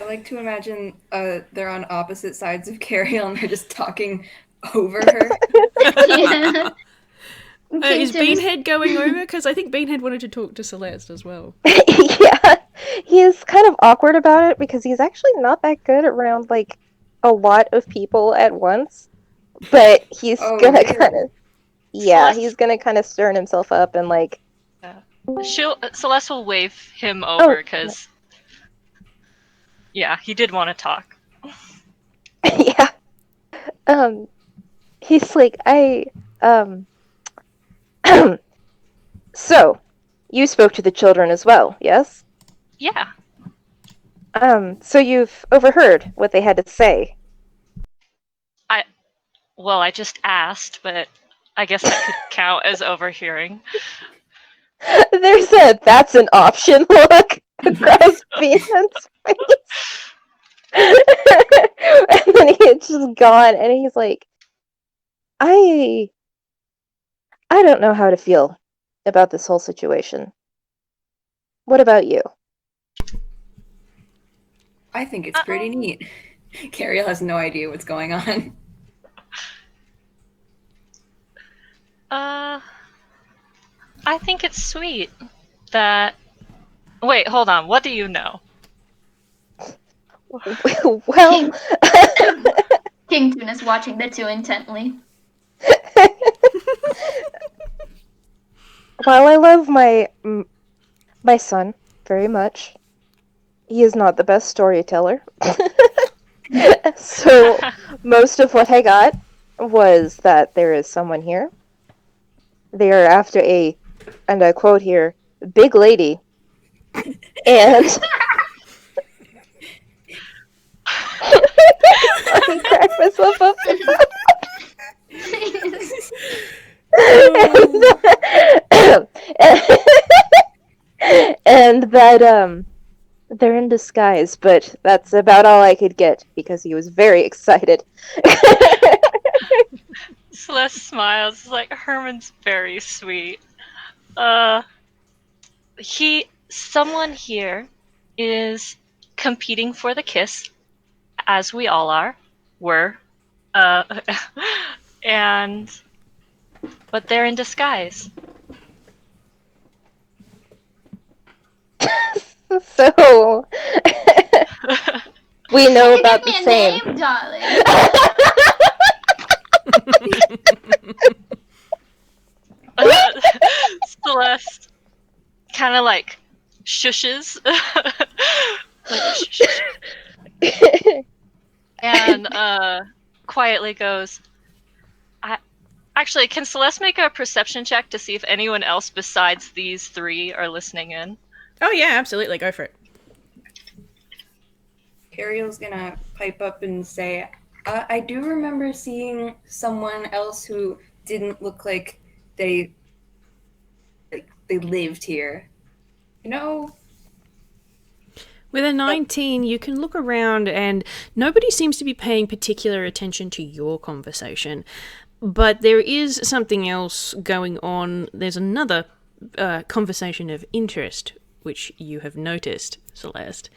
I like to imagine they're on opposite sides of Qherial and they're just talking over her. Yeah. Is Beanhead going over? Because I think Beanhead wanted to talk to Celeste as well. Yeah, he's kind of awkward about it because he's actually not that good around like a lot of people at once. But he's gonna really? kind of, he's gonna kind of stir himself up and like. Celeste will wave him over because, yeah, he did want to talk. Yeah. He's like, So, you spoke to the children as well, yes? Yeah. So you've overheard what they had to say. Well, I just asked, but I guess that could count as overhearing. There's a "that's an option" look across Beanhead's face. And then he's just gone, and he's like, I don't know how to feel about this whole situation. What about you? I think it's pretty neat. Qherial has no idea what's going on. I think it's sweet that. Wait, hold on. What do you know? Well, King Tuna's watching the two intently. while I love my son very much, he is not the best storyteller. So most of what I got was that there is someone here. They are after a, and I quote here, big lady. And I crack myself up. And that they're in disguise, but that's about all I could get because he was very excited. Celeste smiles. Like, Herman's very sweet. Someone here is competing for the kiss, as we all were, but they're in disguise. So we know about the Give me a same. name, darling. Celeste kind of like shushes, like shush, and quietly goes, Actually, can Celeste make a perception check to see if anyone else besides these three are listening in? Oh yeah, absolutely. Go for it. Qherial's gonna pipe up and say, I do remember seeing someone else who didn't look like they lived here. You know? With a 19, you can look around and nobody seems to be paying particular attention to your conversation. But there is something else going on. There's another conversation of interest, which you have noticed, Celeste.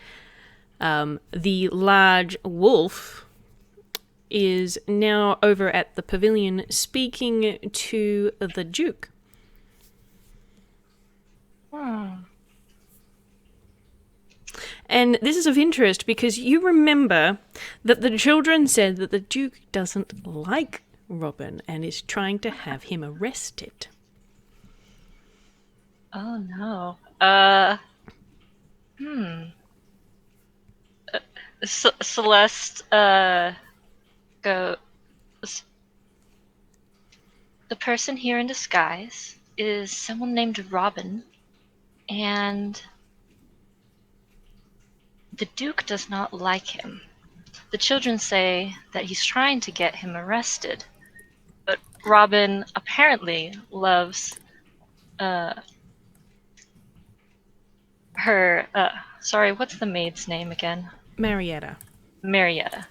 The large wolf is now over at the pavilion speaking to the Duke. And this is of interest because you remember that the children said that the Duke doesn't like Robin and is trying to have him arrested. Oh no. Celeste goes. The person here in disguise is someone named Robin, and the Duke does not like him. The children say that he's trying to get him arrested, but Robin apparently loves her. Sorry, what's the maid's name again? Marietta. Marietta.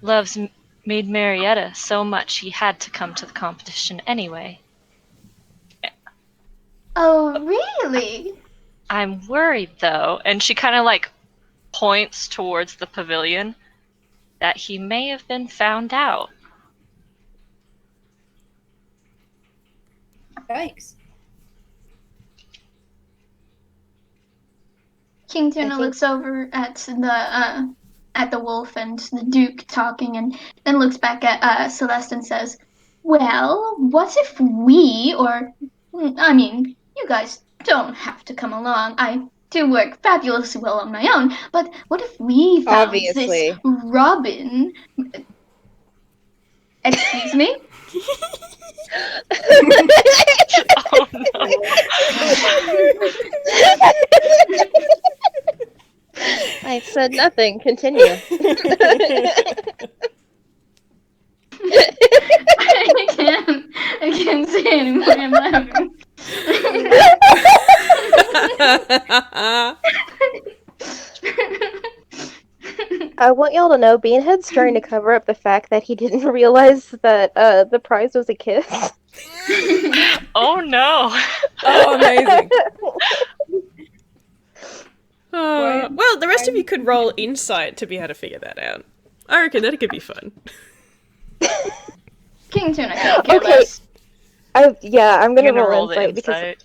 Loves Maid Marietta so much he had to come to the competition anyway. Oh, really? I'm worried though, and she kind of like points towards the pavilion, that he may have been found out. Yikes. King Tuna looks over at the wolf and the Duke talking, and then looks back at Celeste and says, "Well, what if we, or I mean, you guys don't have to come along. I do work fabulously well on my own. But what if we found Obviously. this Robin? Excuse me." Oh no. I said nothing. Continue. I can't say anymore. I'm laughing. I want y'all to know Beanhead's trying to cover up the fact that he didn't realize that the prize was a kiss. Oh no. Oh, amazing. Well, the rest of you could roll insight to be able to figure that out. I reckon that could be fun. King Tuna couldn't care Okay. less. I'm I'm gonna gonna roll roll the insight because insight.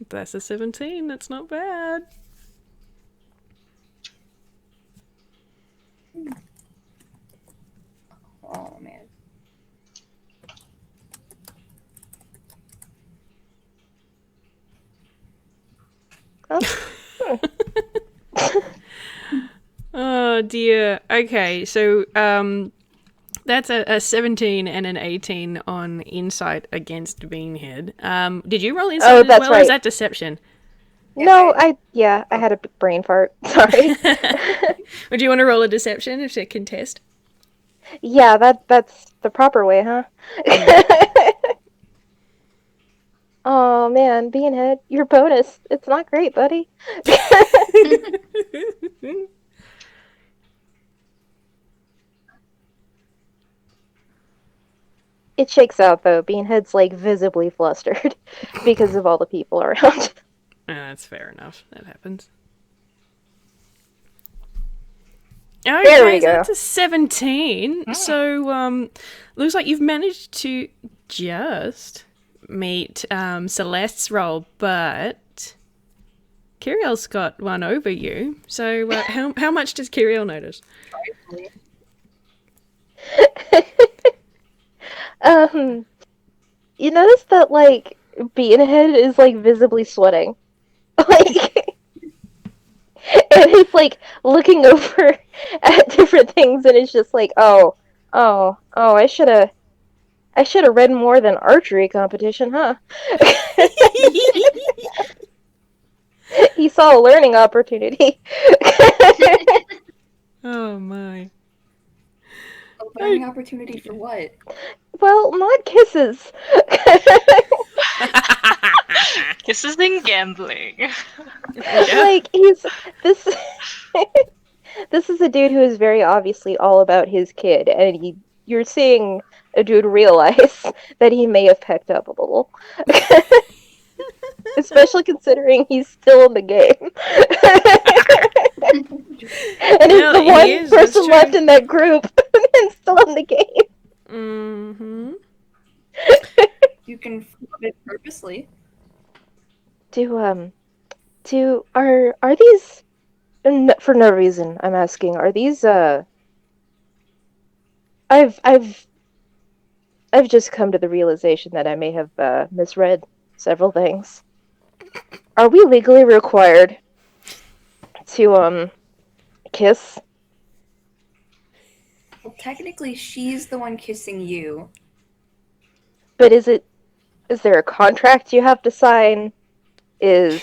That's a 17. That's not bad. Oh man. Oh dear. Okay, so that's a 17 and an 18 on insight against Beanhead. Did you roll insight as that's well, or is right. that deception? No, I had a brain fart. Sorry. Or do you want to roll a deception if it can test? Yeah, that's the proper way, huh? Oh man, Beanhead, your bonus. It's not great, buddy. It shakes out though. Beanhead's like visibly flustered because of all the people around. That's fair enough. That happens. Okay, we so go. that's a 17. So, looks like you've managed to just meet Celeste's roll, but Qherial's got one over you. So, how much does Qherial notice? You notice that like Beanhead is like visibly sweating, like, and he's like looking over at different things, and it's just like, oh, I should have read more than archery competition, huh? He saw a learning opportunity. Oh my. A learning opportunity for what? Well, not kisses. Kisses and gambling. Like he's this. This is a dude who is very obviously all about his kid, and you're seeing a dude realize that he may have pecked up a little. Especially considering he's still in the game. And he's the one person left in that group and still in the game. Mm-hmm. You can flub it purposely. Are these for no reason I'm asking, are these I've just come to the realization that I may have misread several things. Are we legally required to kiss? Well, technically, she's the one kissing you. But is there a contract you have to sign? Does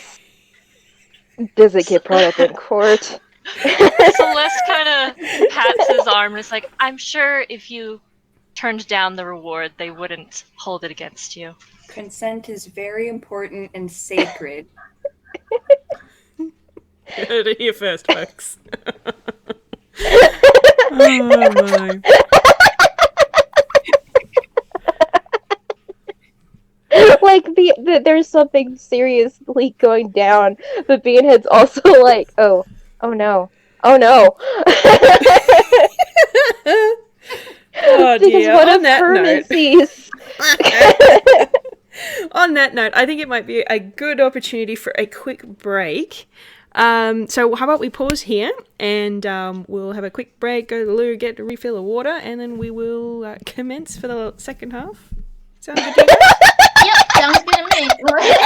it get brought up in court? Celeste kind of pats his arm and is like, I'm sure if you turned down the reward, they wouldn't hold it against you. Consent is very important and sacred. Heard it here first, folks. Oh my. Like there's something seriously going down, but Beanhead's also like, oh no. Oh Because dear. what On if Herman sees? On that note, I think it might be a good opportunity for a quick break. So how about we pause here and we'll have a quick break, go to the loo, get a refill of water, and then we will commence for the second half. Sound good to you guys? Yep, sounds good to me. All right.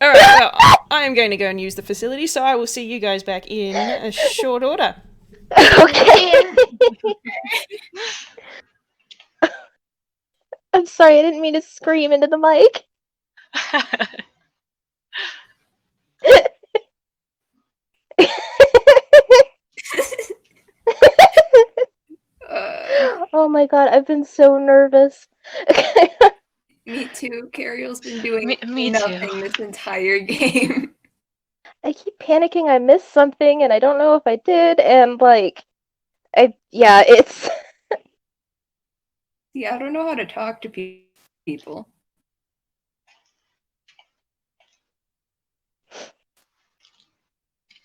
All right. I am going to go and use the facility, so I will see you guys back in a short order. Okay. I'm sorry, I didn't mean to scream into the mic. Oh my god, I've been so nervous. Me too. Qherial's been doing Me nothing too. this entire game. I keep panicking I missed something and I don't know if I did, and it's Yeah, I don't know how to talk to people.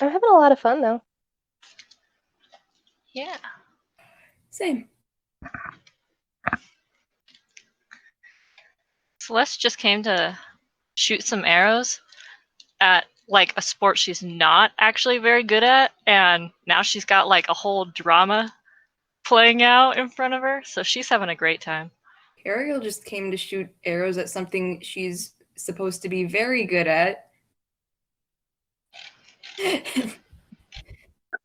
I'm having a lot of fun though. Yeah. Same. Celeste just came to shoot some arrows at like a sport she's not actually very good at, and now she's got like a whole drama playing out in front of her, so she's having a great time. Qherial just came to shoot arrows at something she's supposed to be very good at.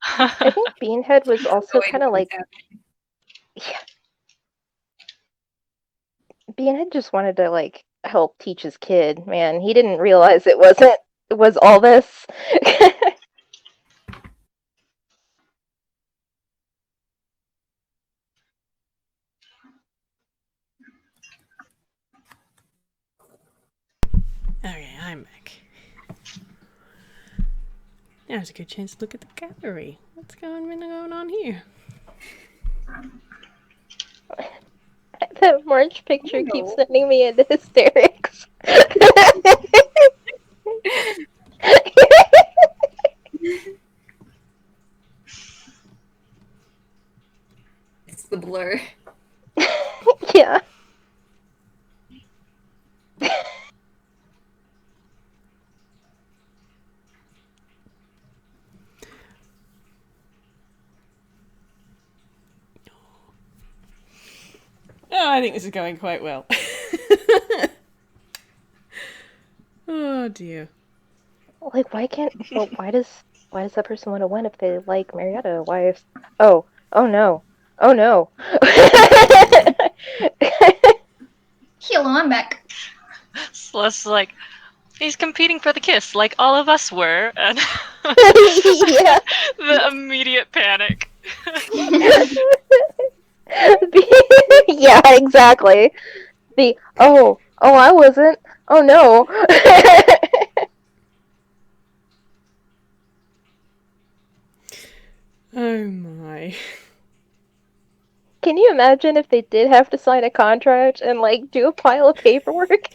I think Beanhead was also kind of like, yeah. Beanhead just wanted to like help teach his kid. Man, he didn't realize it was all this. Okay, I'm back. Now's a good chance to look at the gallery. What's going on here? That March picture keeps sending me into hysterics. It's the blur. Yeah. Oh, I think this is going quite well. Oh dear. Like, why does that person want to win if they like Marietta? Why is... Oh no. Oh no. Hello, I'm back. Celeste's like, he's competing for the kiss, like all of us were, and Yeah. the immediate panic. Yeah, exactly. I wasn't. Oh no. Oh my. Can you imagine if they did have to sign a contract and like do a pile of paperwork?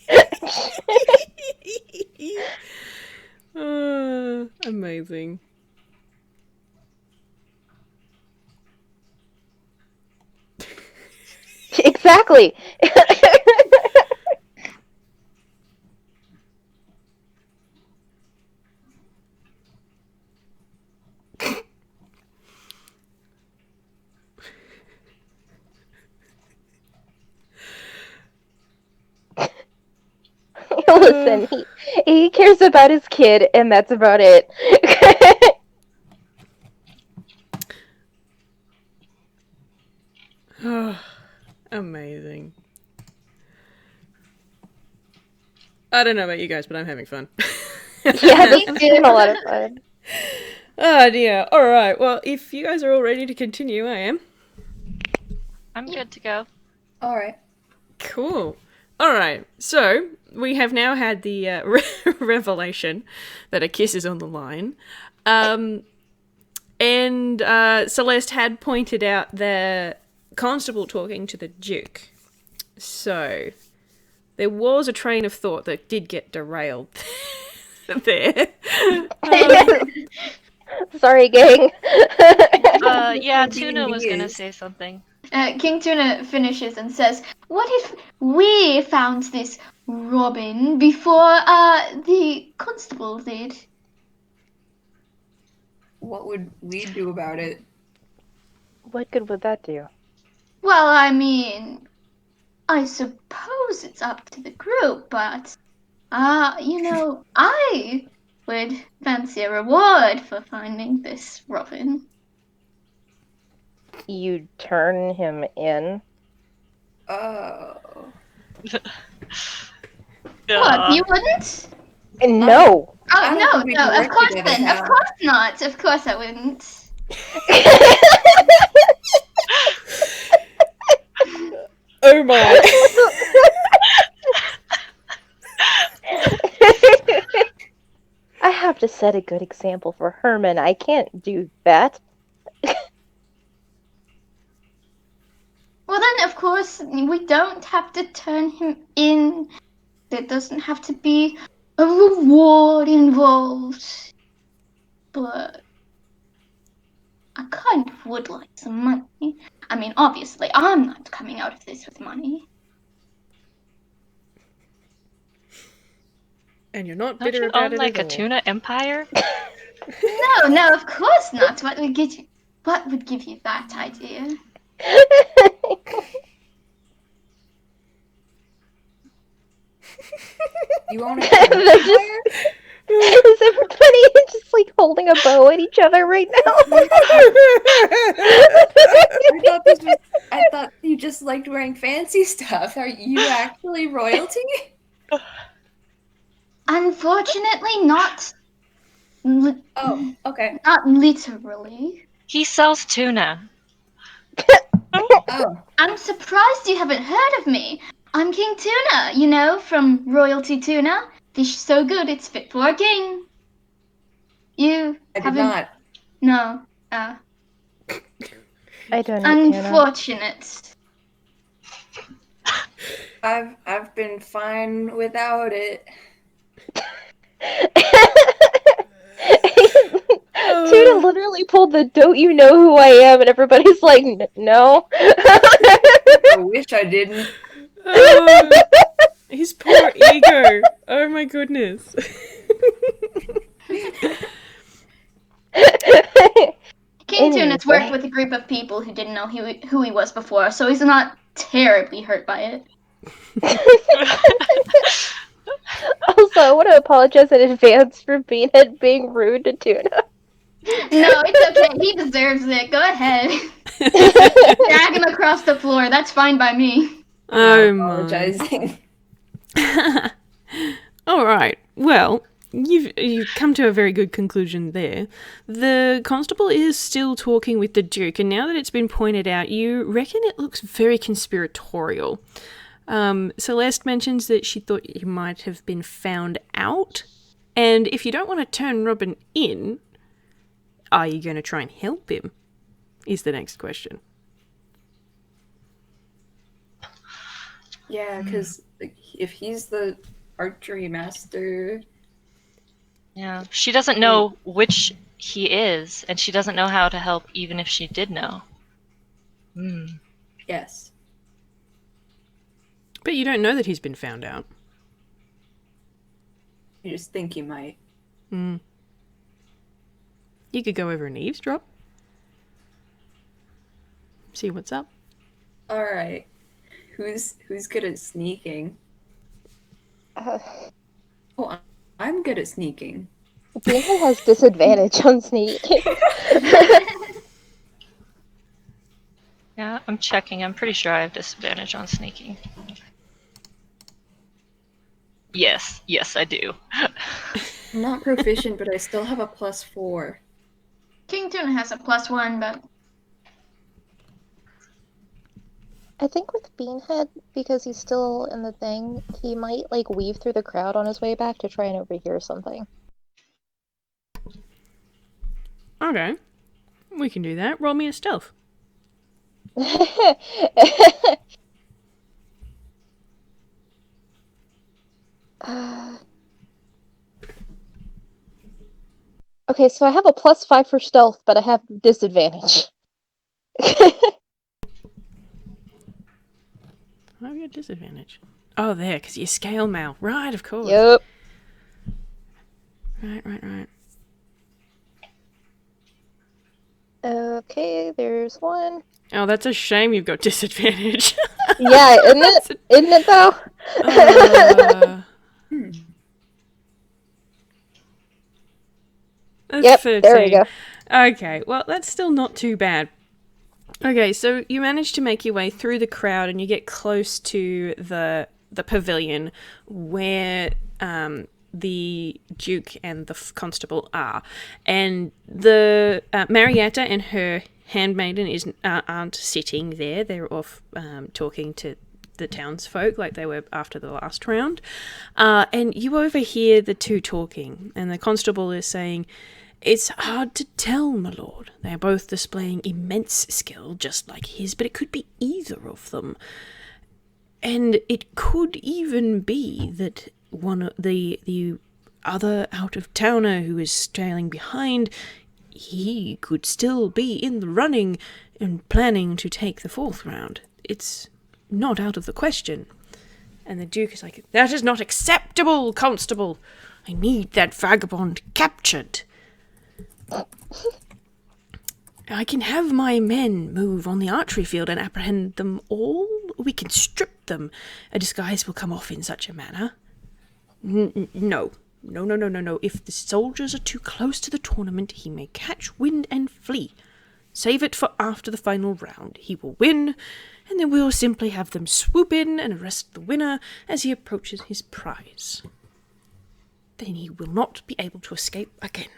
Amazing. Exactly. Listen, he cares about his kid, and that's about it. Oh, amazing. I don't know about you guys, but I'm having fun. Yeah, this has been a lot of fun. Oh dear. Alright, well, if you guys are all ready to continue, I am. I'm good to go. All right. Cool. Alright, so we have now had the revelation that a kiss is on the line. And Celeste had pointed out the constable talking to the Duke. So there was a train of thought that did get derailed there. Sorry, gang. Yeah, Tuna was gonna say something. King Tuna finishes and says, "What if we found this Robin before the constable did?" What would we do about it? What good would that do? Well, I mean, I suppose it's up to the group, but I would fancy a reward for finding this Robin. You turn him in. Oh. What, you wouldn't? No. I Oh, don't no, think we no, can of work course together then. now. Of course not. Of course I wouldn't. Oh my. I have to set a good example for Herman. I can't do that. Well, then, of course, we don't have to turn him in. There doesn't have to be a reward involved. But I kind of would like some money. I mean, obviously, I'm not coming out of this with money. And you're not Don't bitter you about own it like at a all. tuna empire? No, of course not. What would give you that idea? You own a They're tuna just- empire? Is everybody just like holding a bow at each other right now? I thought you just liked wearing fancy stuff. Are you actually royalty? Unfortunately, not. Oh, okay. Not literally. He sells tuna. Oh, I'm surprised you haven't heard of me. I'm King Tuna, from Royalty Tuna. Fish so good it's fit for a king. You I did haven't. not. No. I don't eat tuna. Unfortunate. I've been fine without it. Tuna literally pulled the "don't you know who I am?" and everybody's like, no. I wish I didn't. His poor ego. Oh my goodness. King Tuna's Anyway. worked with a group of people who didn't know who he was before, so he's not terribly hurt by it. Also, I want to apologize in advance for Beanhead being rude to Tuna. No, it's okay. He deserves it. Go ahead. Drag him across the floor. That's fine by me. Oh my. Apologizing. All right. Well, you've come to a very good conclusion there. The constable is still talking with the Duke, and now that it's been pointed out, you reckon it looks very conspiratorial. Celeste mentions that she thought you might have been found out, and if you don't want to turn Robin in, are you going to try and help him? Is the next question. Yeah, because if he's the archery master, Yeah. She doesn't know which he is, and she doesn't know how to help even if she did know. yes. But you don't know that he's been found out. You just think he might. You could go over and eavesdrop. See what's up. All right. Who's good at sneaking? Oh, I'm good at sneaking. Beanhead has disadvantage on sneak. Yeah, I'm checking. I'm pretty sure I have disadvantage on sneaking. Yes, I do. I'm not proficient, but I still have a +4. King Tuna has a +1, but I think with Beanhead, because he's still in the thing, he might like weave through the crowd on his way back to try and overhear something. Okay. We can do that. Roll me a stealth. Okay, so I have a +5 for stealth, but I have disadvantage. How have you got disadvantage? Oh, there, because you scale mail. Right, of course. Yep. Right. Okay, there's one. Oh, that's a shame you've got disadvantage. Yeah, isn't it? Isn't it though? Yep, 13. there we go. Okay, well, that's still not too bad. Okay, so you manage to make your way through the crowd and you get close to the pavilion where the Duke and the constable are. And the Marietta and her handmaiden aren't sitting there. They're off talking to the townsfolk like they were after the last round. And you overhear the two talking, and the constable is saying, "It's hard to tell, my lord. They are both displaying immense skill, just like his, but it could be either of them. And it could even be that one of the other out-of-towner who is trailing behind, he could still be in the running and planning to take the 4th round. It's not out of the question." And the Duke is like, "That is not acceptable, constable. I need that vagabond captured. I can have my men move on the archery field and apprehend them all. We can strip them. A disguise will come off in such a manner. No. If the soldiers are too close to the tournament, he may catch wind and flee. Save it for after the final round. He will win, and then we will simply have them swoop in and arrest the winner as he approaches his prize. Then he will not be able to escape again."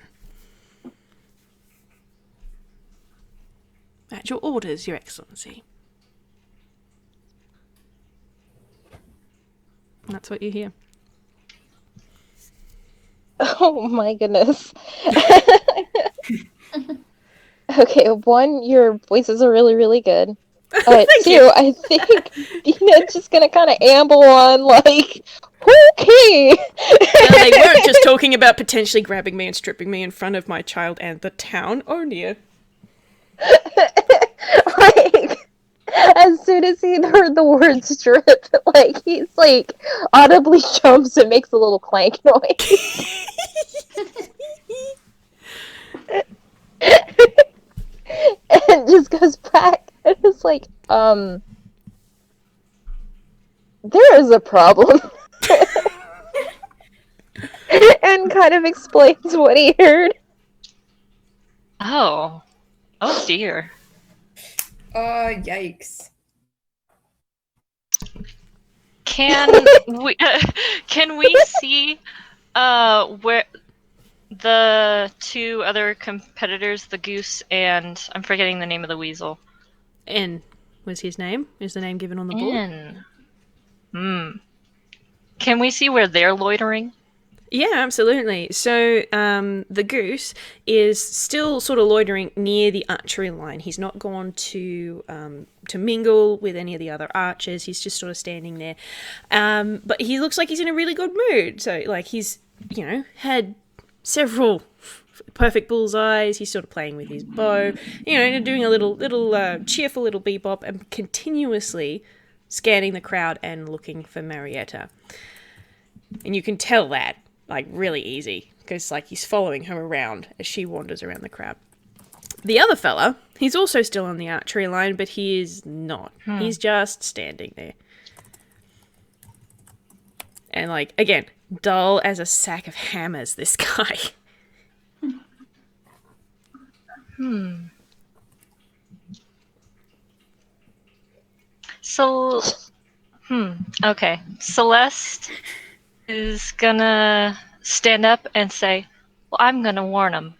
At your orders, Your Excellency. That's what you hear. Oh my goodness. Okay, 1, your voices are really, really good. Thank 2, you. I think Beanhead's just gonna kind of amble on, like, okay. Well, they weren't just talking about potentially grabbing me and stripping me in front of my child and the town. Oh dear. Like, as soon as he heard the word strip, like, he's like audibly jumps and makes a little clank noise. And just goes back and is like, there is a problem. And kind of explains what he heard. Oh. Oh dear. Yikes. Can we see where the two other competitors, the goose and I'm forgetting the name of the weasel. N was his name. Is the name given on the board? N. Can we see where they're loitering? Yeah, absolutely. So the goose is still sort of loitering near the archery line. He's not gone to mingle with any of the other archers. He's just sort of standing there. But he looks like he's in a really good mood. So, like, he's, had several perfect bullseyes. He's sort of playing with his bow, doing a little cheerful little bebop and continuously scanning the crowd and looking for Marietta. And you can tell that, like, really easy, because, like, he's following her around as she wanders around the crowd. The other fella, he's also still on the archery line, but he is not. He's just standing there. And, like, again, dull as a sack of hammers, this guy. So, okay. Celeste is gonna stand up and say, "Well, I'm gonna warn him."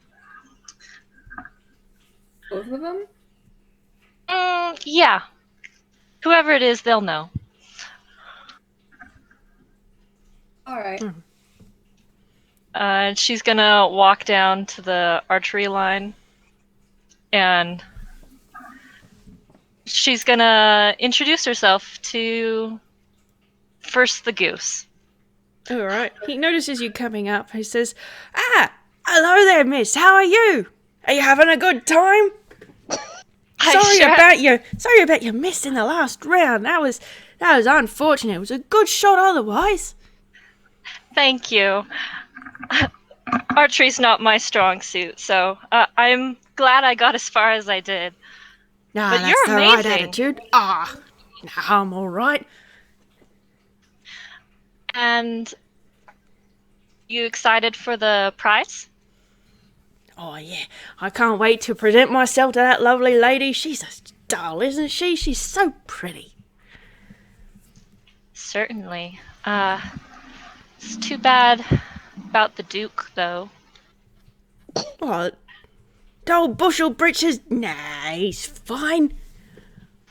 Both of them? Yeah. Whoever it is, they'll know. Alright. She's gonna walk down to the archery line and she's gonna introduce herself to first the goose. All right. He notices you coming up. He says, hello there, miss. How are you? Are you having a good time? Sorry about your miss in the last round. That was unfortunate. It was a good shot otherwise. Thank you. Archery's not my strong suit, so I'm glad I got as far as I did. Nah, But that's you're the amazing. right attitude. I'm all right. And you excited for the prize? Oh, yeah. I can't wait to present myself to that lovely lady. She's a doll, isn't she? She's so pretty. Certainly. It's too bad about the Duke, though. Oh, old Bushel Britches? Nah, he's fine.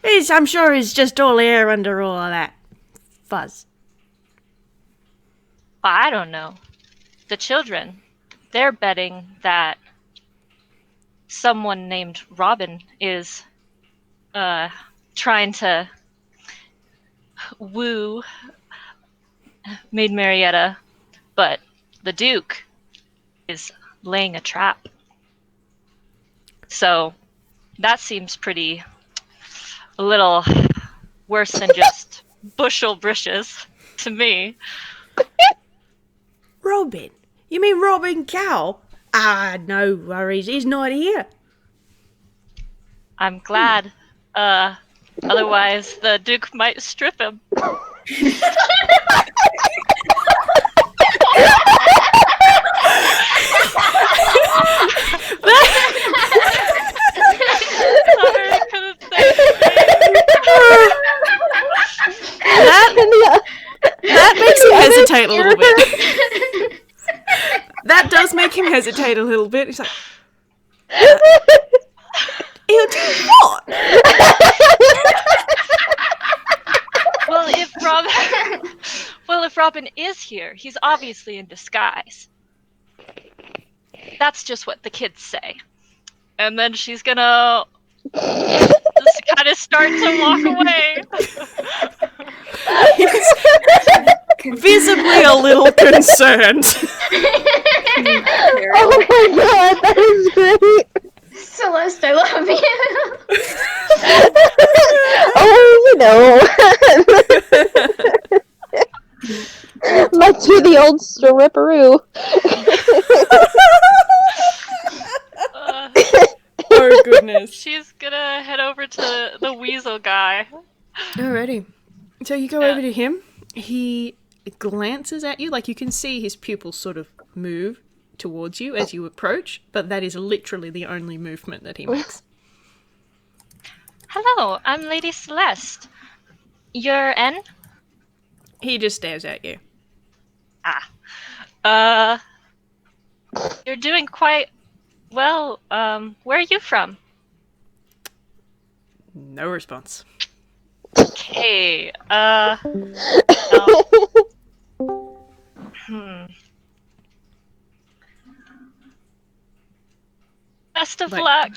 I'm sure he's just all hair under all of that fuzz. Well, I don't know. The children, they're betting that someone named Robin is trying to woo Maid Marietta, but the Duke is laying a trap. So that seems a little worse than just bushel britches to me. Robin? You mean Robin Cow? Ah, no worries. He's not here. I'm glad. Otherwise the Duke might strip him. Sorry, I couldn't say That makes him hesitate a little bit. That does make him hesitate a little bit. He's like, he'll do what? Well, if Robin is here, he's obviously in disguise. That's just what the kids say. And then she's gonna just kind of start to walk away. He's visibly a little concerned. Oh my god, that is great! Celeste, I love you. Like to the old stripperoo. Oh goodness. She's gonna head over to the weasel guy. Alrighty. So you go over to him. He glances at you, like you can see his pupils sort of move towards you as you approach, but that is literally the only movement that he makes. Hello, I'm Lady Celeste. You're N? He just stares at you. You're doing quite well. Where are you from? No response. Okay, Best of luck.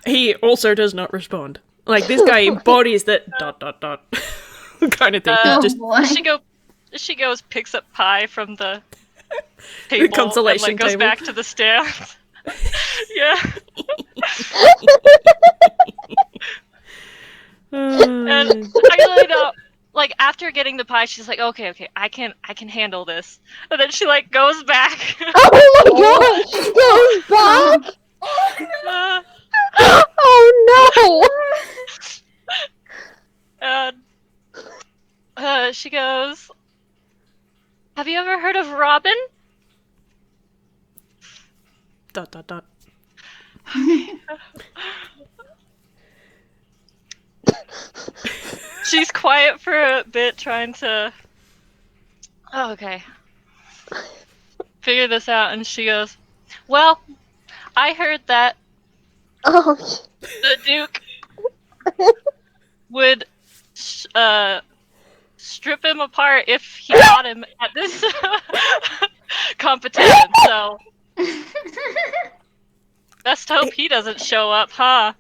He also does not respond. Like, this guy embodies that ... kind of thing. Oh Just boy. She goes, picks up pie from the table, consolation and goes table. back to the stand. Yeah. And I really don't, like, after getting the pie, she's like, okay, I can handle this. And then she, like, goes back. Oh my god! She goes back! Oh no! And she goes, have you ever heard of Robin? ... She's quiet for a bit, trying to figure this out, and she goes, well, I heard that Oh, the Duke would strip him apart if he caught him at this competition, so best hope he doesn't show up, huh?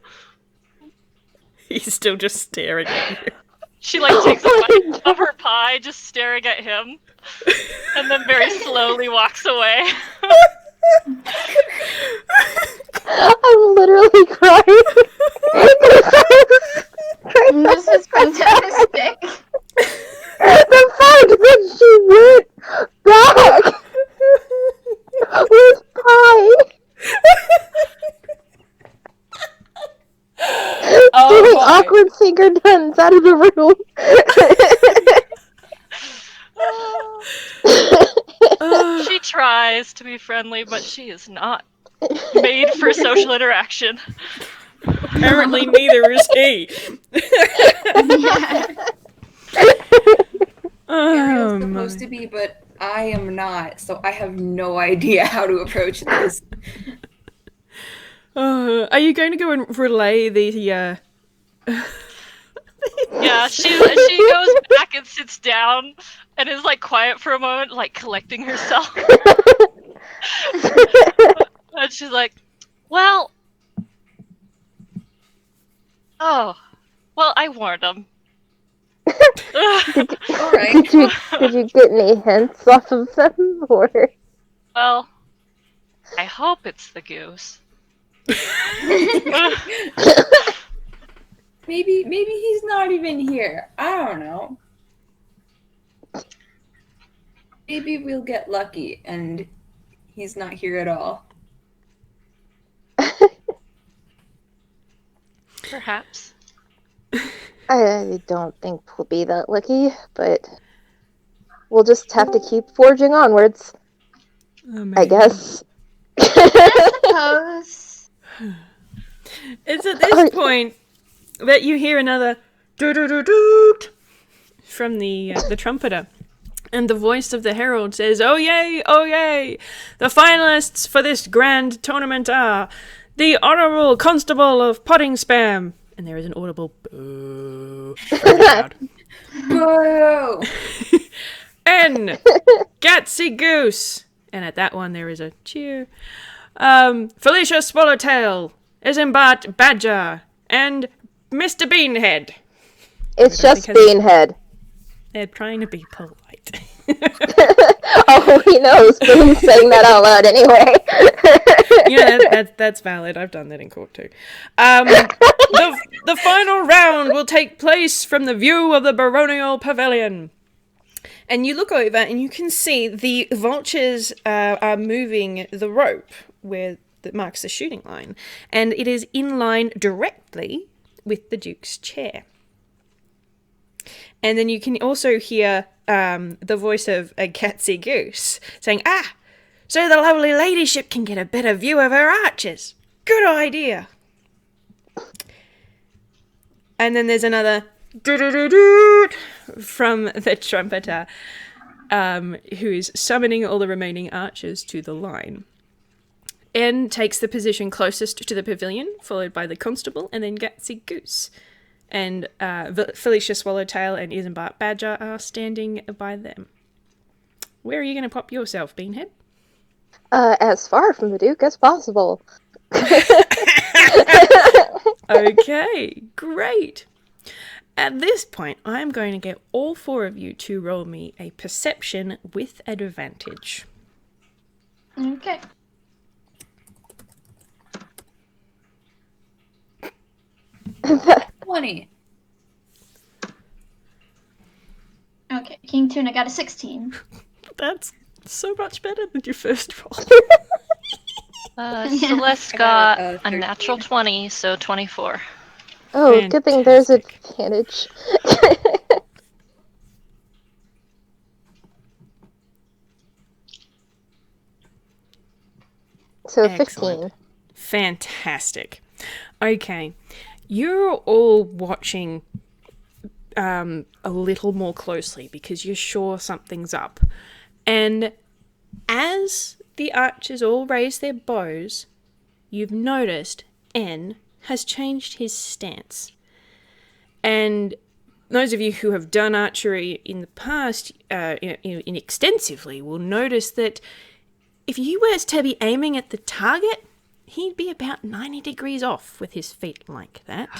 He's still just staring at you. She, like, takes a bite of her pie, just staring at him, and then very slowly walks away. I'm literally crying. This is fantastic. The fact that she went back with pie. Doing awkward finger guns out of the room. She tries to be friendly, but she is not made for social interaction. Apparently, neither is he. Yeah. Ariel's Oh, supposed my. to be, but I am not, so I have no idea how to approach this. Are you going to go and relay the Yeah, she goes back and sits down and is like quiet for a moment, like collecting herself. And she's like, well, oh, well, I warned him. All right. Did you get any hints off of them, or? Well, I hope it's the goose. Maybe he's not even here. I don't know. Maybe we'll get lucky and he's not here at all. Perhaps. I don't think we'll be that lucky, but we'll just have to keep forging onwards, I guess. I suppose. It's at this point that you hear another doot from the trumpeter. And the voice of the herald says, "Oh yay, oh yay! The finalists for this grand tournament are the Honourable Constable of Pottingspam." And there is an audible boo from the crowd. Boo! And Gatsy Goose. And at that one there is a cheer. Felicia Swallowtail, Isambard Badger, and Mr. Beanhead. It's just Beanhead. They're trying to be polite. Oh, he knows, but he's saying that out loud anyway. Yeah, that's valid. I've done that in court too. The final round will take place from the view of the baronial pavilion. And you look over and you can see the vultures are moving the rope that marks the shooting line. And it is in line directly with the Duke's chair. And then you can also hear the voice of a Gatsy Goose saying, so the lovely ladyship can get a better view of her archers. Good idea. And then there's another doot from the trumpeter, who is summoning all the remaining archers to the line. N takes the position closest to the pavilion, followed by the constable, and then Gatsy Goose. And Felicia Swallowtail and Isambard Badger are standing by them. Where are you going to pop yourself, Beanhead? As far from the Duke as possible. Okay, great. At this point, I'm going to get all four of you to roll me a perception with advantage. Okay. That 20. Okay. King Tuna got a 16. That's so much better than your first roll. Celeste I got, got a 13. natural 20, so 24. Oh, good thing there's Fantastic. advantage. So Excellent. 15. Fantastic. Okay, you're all watching a little more closely because you're sure something's up. And as the archers all raise their bows, you've noticed N has changed his stance. And those of you who have done archery in the past extensively will notice that if you were to be aiming at the target, he'd be about 90 degrees off with his feet like that.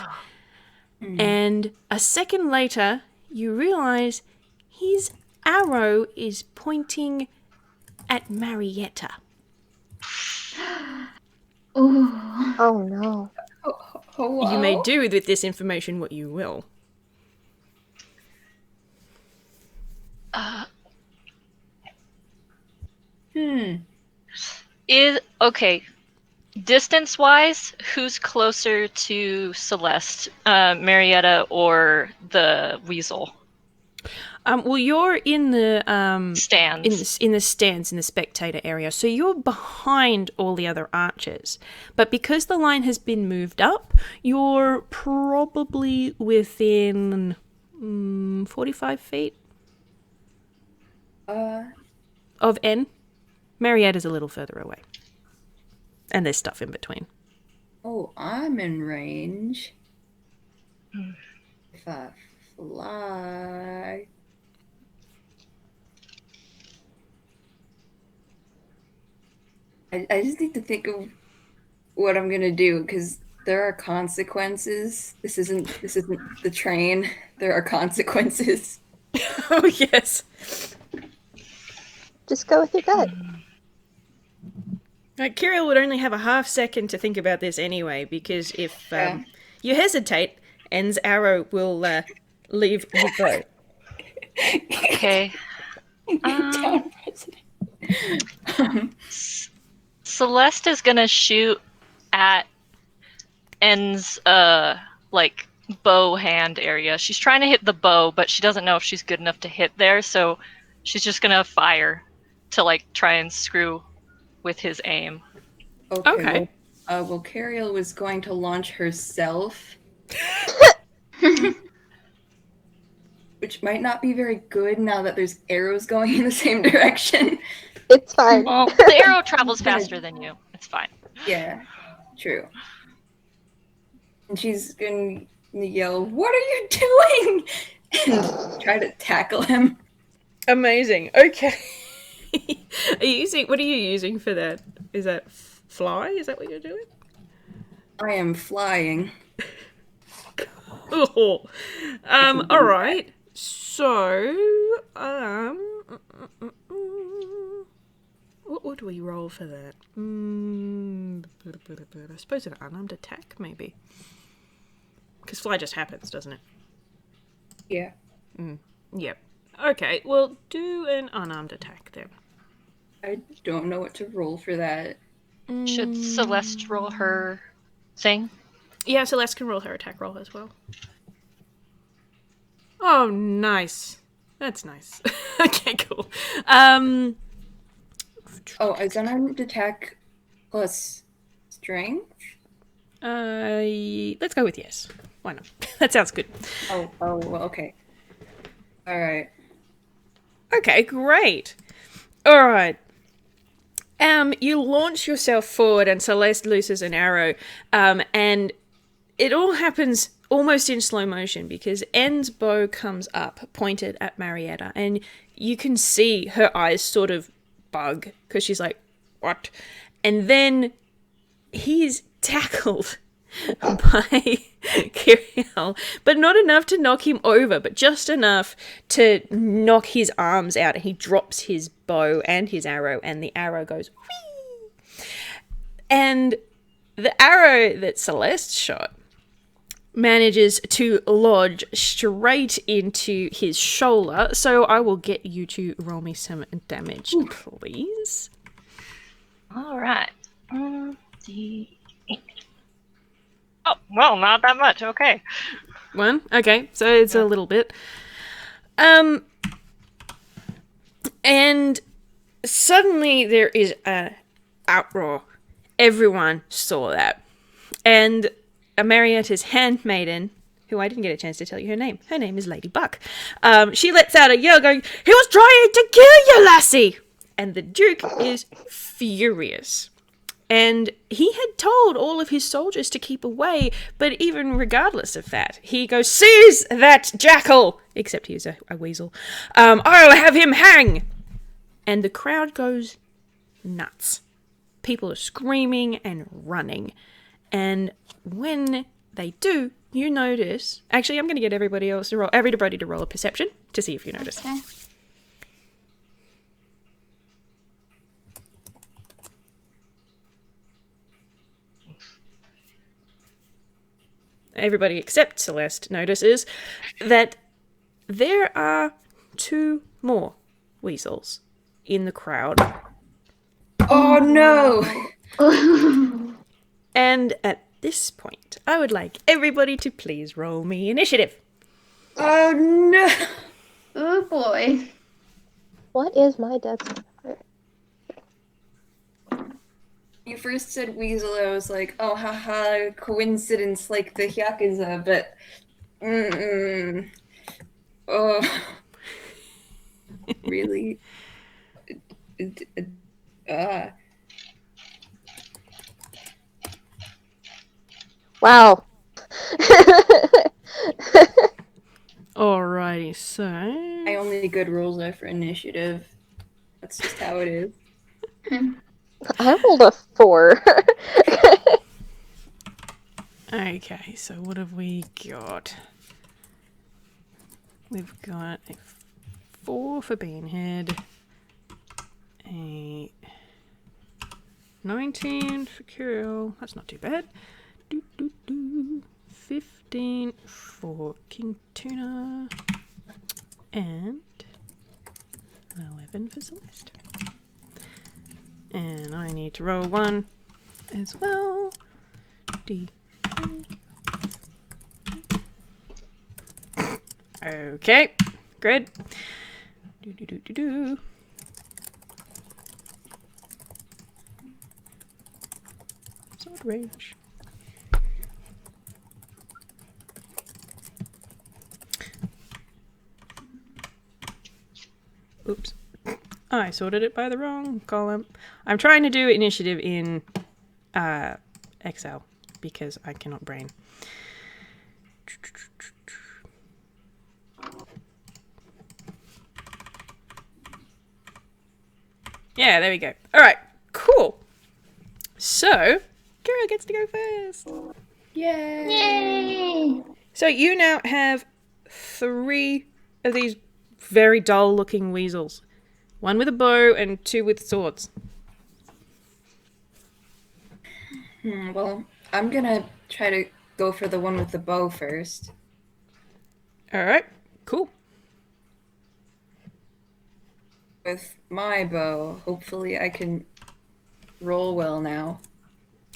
And a second later, you realise his arrow is pointing at Marietta. Ooh. Oh no. Oh, You may do with this information what you will. Okay. Distance-wise, who's closer to Celeste, Marietta, or the weasel? Well, you're in the Stands. in the stands in the spectator area, so you're behind all the other archers. But because the line has been moved up, you're probably within 45 feet of N. Marietta's a little further away, and there's stuff in between. Oh, I'm in range. If I fly. I just need to think of what I'm gonna do because there are consequences. This isn't the train. There are consequences. Oh yes. Just go with your gut. Qherial would only have a half second to think about this anyway, because if you hesitate, N's arrow will leave you go. Okay. Town president. Celeste is gonna shoot at N's like bow hand area. She's trying to hit the bow, but she doesn't know if she's good enough to hit there, so she's just gonna fire to like try and screw with his aim. Okay. Well, Qherial was going to launch herself, which might not be very good now that there's arrows going in the same direction. It's fine. Well, the arrow travels faster than you. It's fine. Yeah, true. And she's gonna yell, "What are you doing?" and try to tackle him. Amazing. Okay. What are you using for that? Is that fly? Is that what you're doing? I am flying. Oh. All right. So, what would we roll for that? I suppose an unarmed attack, maybe. Because fly just happens, doesn't it? Yeah. Yep. Okay, well, do an unarmed attack then. I don't know what to roll for that. Should Celeste roll her thing? Yeah, Celeste can roll her attack roll as well. Oh, nice. That's nice. Okay, cool. Is unarmed attack plus strength? Let's go with yes. Why not? That sounds good. Well, okay. All right. Okay, great. All right. You launch yourself forward, and Celeste looses an arrow, and it all happens almost in slow motion because N's bow comes up, pointed at Marietta, and you can see her eyes sort of bug because she's like, "What?" And then he's tackled by Qherial, but not enough to knock him over, but just enough to knock his arms out, and he drops his bow and his arrow, and the arrow goes whee! And the arrow that Celeste shot manages to lodge straight into his shoulder, so I will get you to roll me some damage, please. All right. Oh, well, not that much. Okay. One? Okay, so it's a little bit. And suddenly there is an outroar. Everyone saw that. And Marietta's handmaiden, who I didn't get a chance to tell you her name is Lady Buck. She lets out a yell going, "He was trying to kill you, lassie!" And the Duke is furious. And he had told all of his soldiers to keep away, but even regardless of that, he goes, "Seize that jackal!" Except he's a weasel. "I'll have him hang!" And the crowd goes nuts. People are screaming and running. And when they do, you notice... Actually, I'm going to get everybody to roll a perception to see if you notice. Okay. Everybody except Celeste notices that there are 2 more weasels in the crowd. Oh no! And at this point, I would like everybody to please roll me initiative. Oh no! Oh boy. What is my death star? You first said weasel, I was like, oh, haha, coincidence like the Yakuza, but. Oh. Really? Wow. Alrighty, so My only good rules are for initiative. That's just how it is. I rolled a 4. okay, so what have we got? We've got a 4 for Beanhead, a 19 for Qherial. That's not too bad. 15 for King Tuna, and an 11 for Celeste. And I need to roll 1 as well. D. Okay, good. Sword range. Oops. I sorted it by the wrong column. I'm trying to do initiative in Excel because I cannot brain. Yeah, there we go. All right, cool. So, Qherial gets to go first. Yay! Yay! So you now have 3 of these very dull-looking weasels. 1 with a bow and 2 with swords. Well, I'm gonna try to go for the one with the bow first. All right, cool. With my bow, hopefully I can roll well now.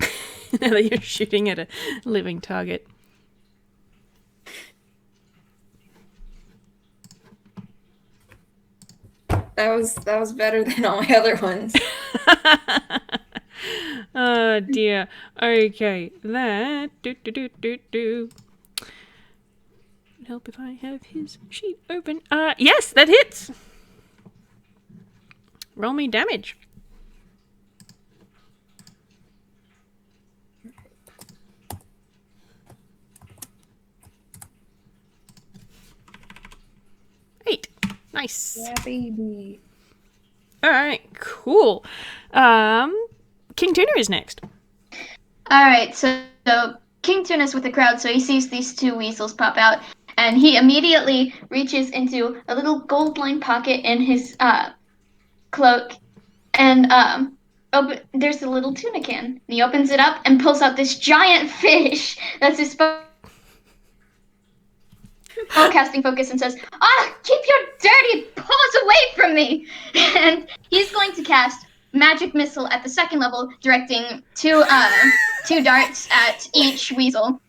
Now that you're shooting at a living target. That was better than all my other ones. Oh dear. Okay, that Would help if I have his sheet open. Yes, that hits. Roll me damage. Eight. Nice. Yeah, baby. All right, cool. King Tuna is next. All right, so King Tuna's with the crowd, so he sees these 2 weasels pop out, and he immediately reaches into a little gold-lined pocket in his cloak, and there's a little tuna can. And he opens it up and pulls out this giant fish that's his casting focus and says, keep your dirty paws away from me! And he's going to cast Magic Missile at the 2nd level, directing 2 darts at each weasel.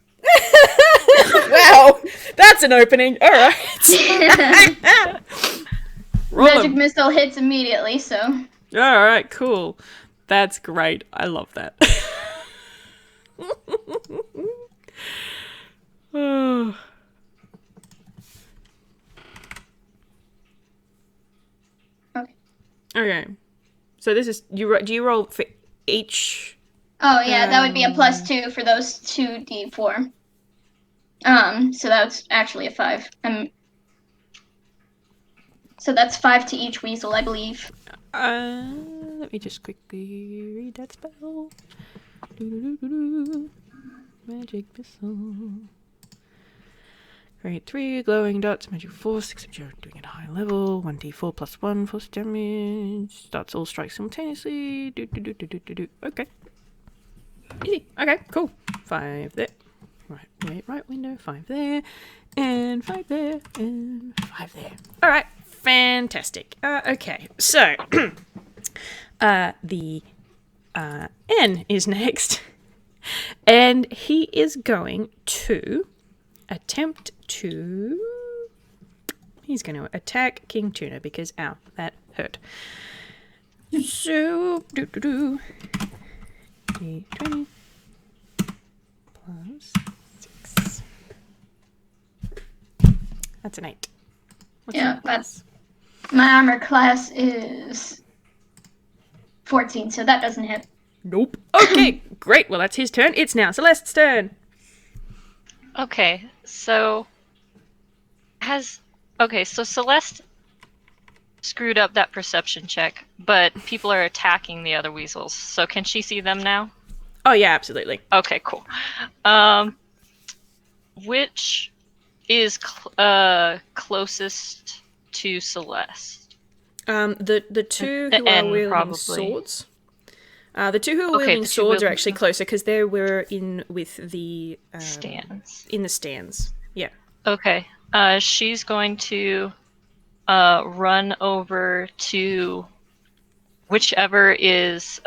Wow, that's an opening. All right. Roll Magic 'em. Missile hits immediately, so... All right, cool. That's great. I love that. Oh. Okay. So this is do you roll for each? Oh yeah, that would be a +2 for those 2d4. So that's actually a 5. So that's 5 to each weasel, I believe. Let me just quickly read that spell. Magic missile. Create 3 glowing dots, magic force, except you're doing it at a high level. 1d4 plus 1 force damage. Dots all strike simultaneously. Okay. Easy. Okay, cool. 5 there. Right window. 5 there. And 5 there. And 5 there. Alright, fantastic. Okay, so the N is next. And he is going to attempt to... He's going to attack King Tuna because, ow, that hurt. So, D20 plus 6. That's an 8. What's Yeah, your class? My armor class is 14, so that doesn't hit. Nope. Okay, great. Well, that's his turn. It's now Celeste's turn. Okay, so so Celeste screwed up that perception check, but people are attacking the other weasels. So can she see them now? Oh, yeah, absolutely. Okay, cool. Which is closest to Celeste? The two The who are N, wielding probably. swords. The two who are Okay, wielding the two swords are wielding actually swords. closer because they were in with the Stands. in the stands. Yeah. Okay. She's going to run over to whichever is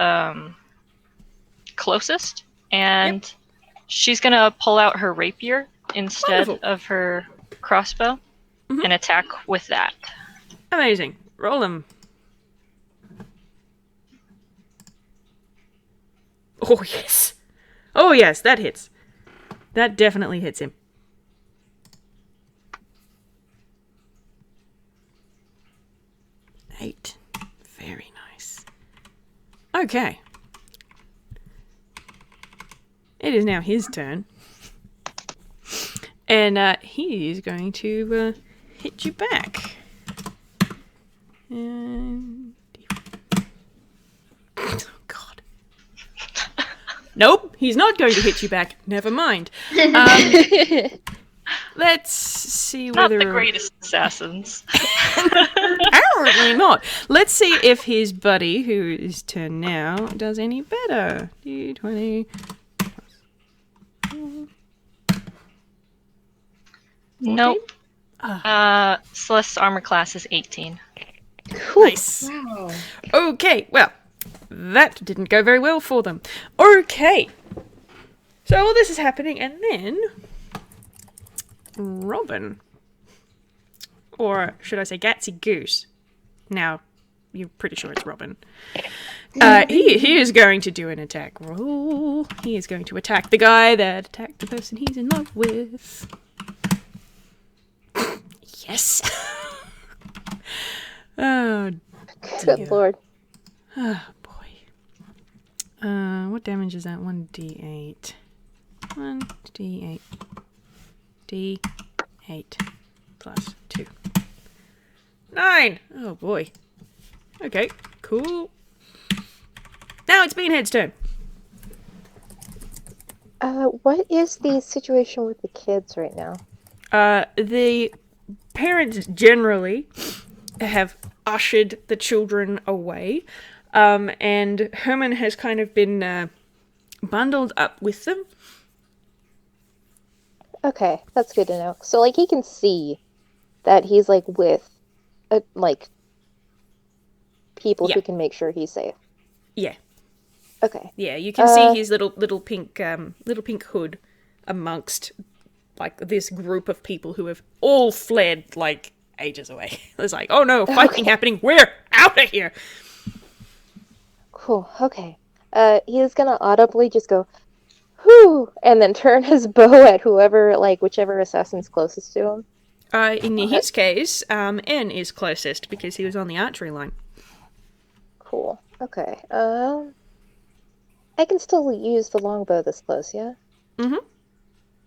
closest, and she's gonna pull out her rapier instead Wonderful. of her crossbow and attack with that. Amazing. Roll them. Oh, yes. Oh, yes, that hits. That definitely hits him. 8. Very nice. Okay. It is now his turn. And he is going to hit you back. And... Oh, God. Nope, he's not going to hit you back. Never mind. Let's see Not whether... the greatest assassins. Apparently not. Let's see if his buddy, who is turn now, does any better. D20. Nope. Celeste's armor class is 18. Nice. Wow. Okay, well, that didn't go very well for them. Okay. So all this is happening, and then... Robin. Or should I say Gatsy Goose? Now, you're pretty sure it's Robin. He is going to do an attack roll. He is going to attack the guy that attacked the person he's in love with. Yes. Oh, Good lord. oh boy. What damage is that? 1d8. 1d8. D8 plus 2. 9! Oh boy. Okay, cool. Now it's Beanhead's turn. What is the situation with the kids right now? The parents generally have ushered the children away, and Herman has kind of been bundled up with them. Okay, that's good to know. So, like, he can see that he's, like, with, people Yeah. who can make sure he's safe. Yeah, Okay. yeah. You can see his little pink hood amongst like this group of people who have all fled like ages away. It's like, oh no, fighting happening. We're out of here. Cool, okay. He's gonna audibly just go, whoo, and then turn his bow at whoever, like, whichever assassin's closest to him. In his case, N is closest because he was on the archery line. Cool, okay. I can still use the longbow this close, yeah? Mm-hmm.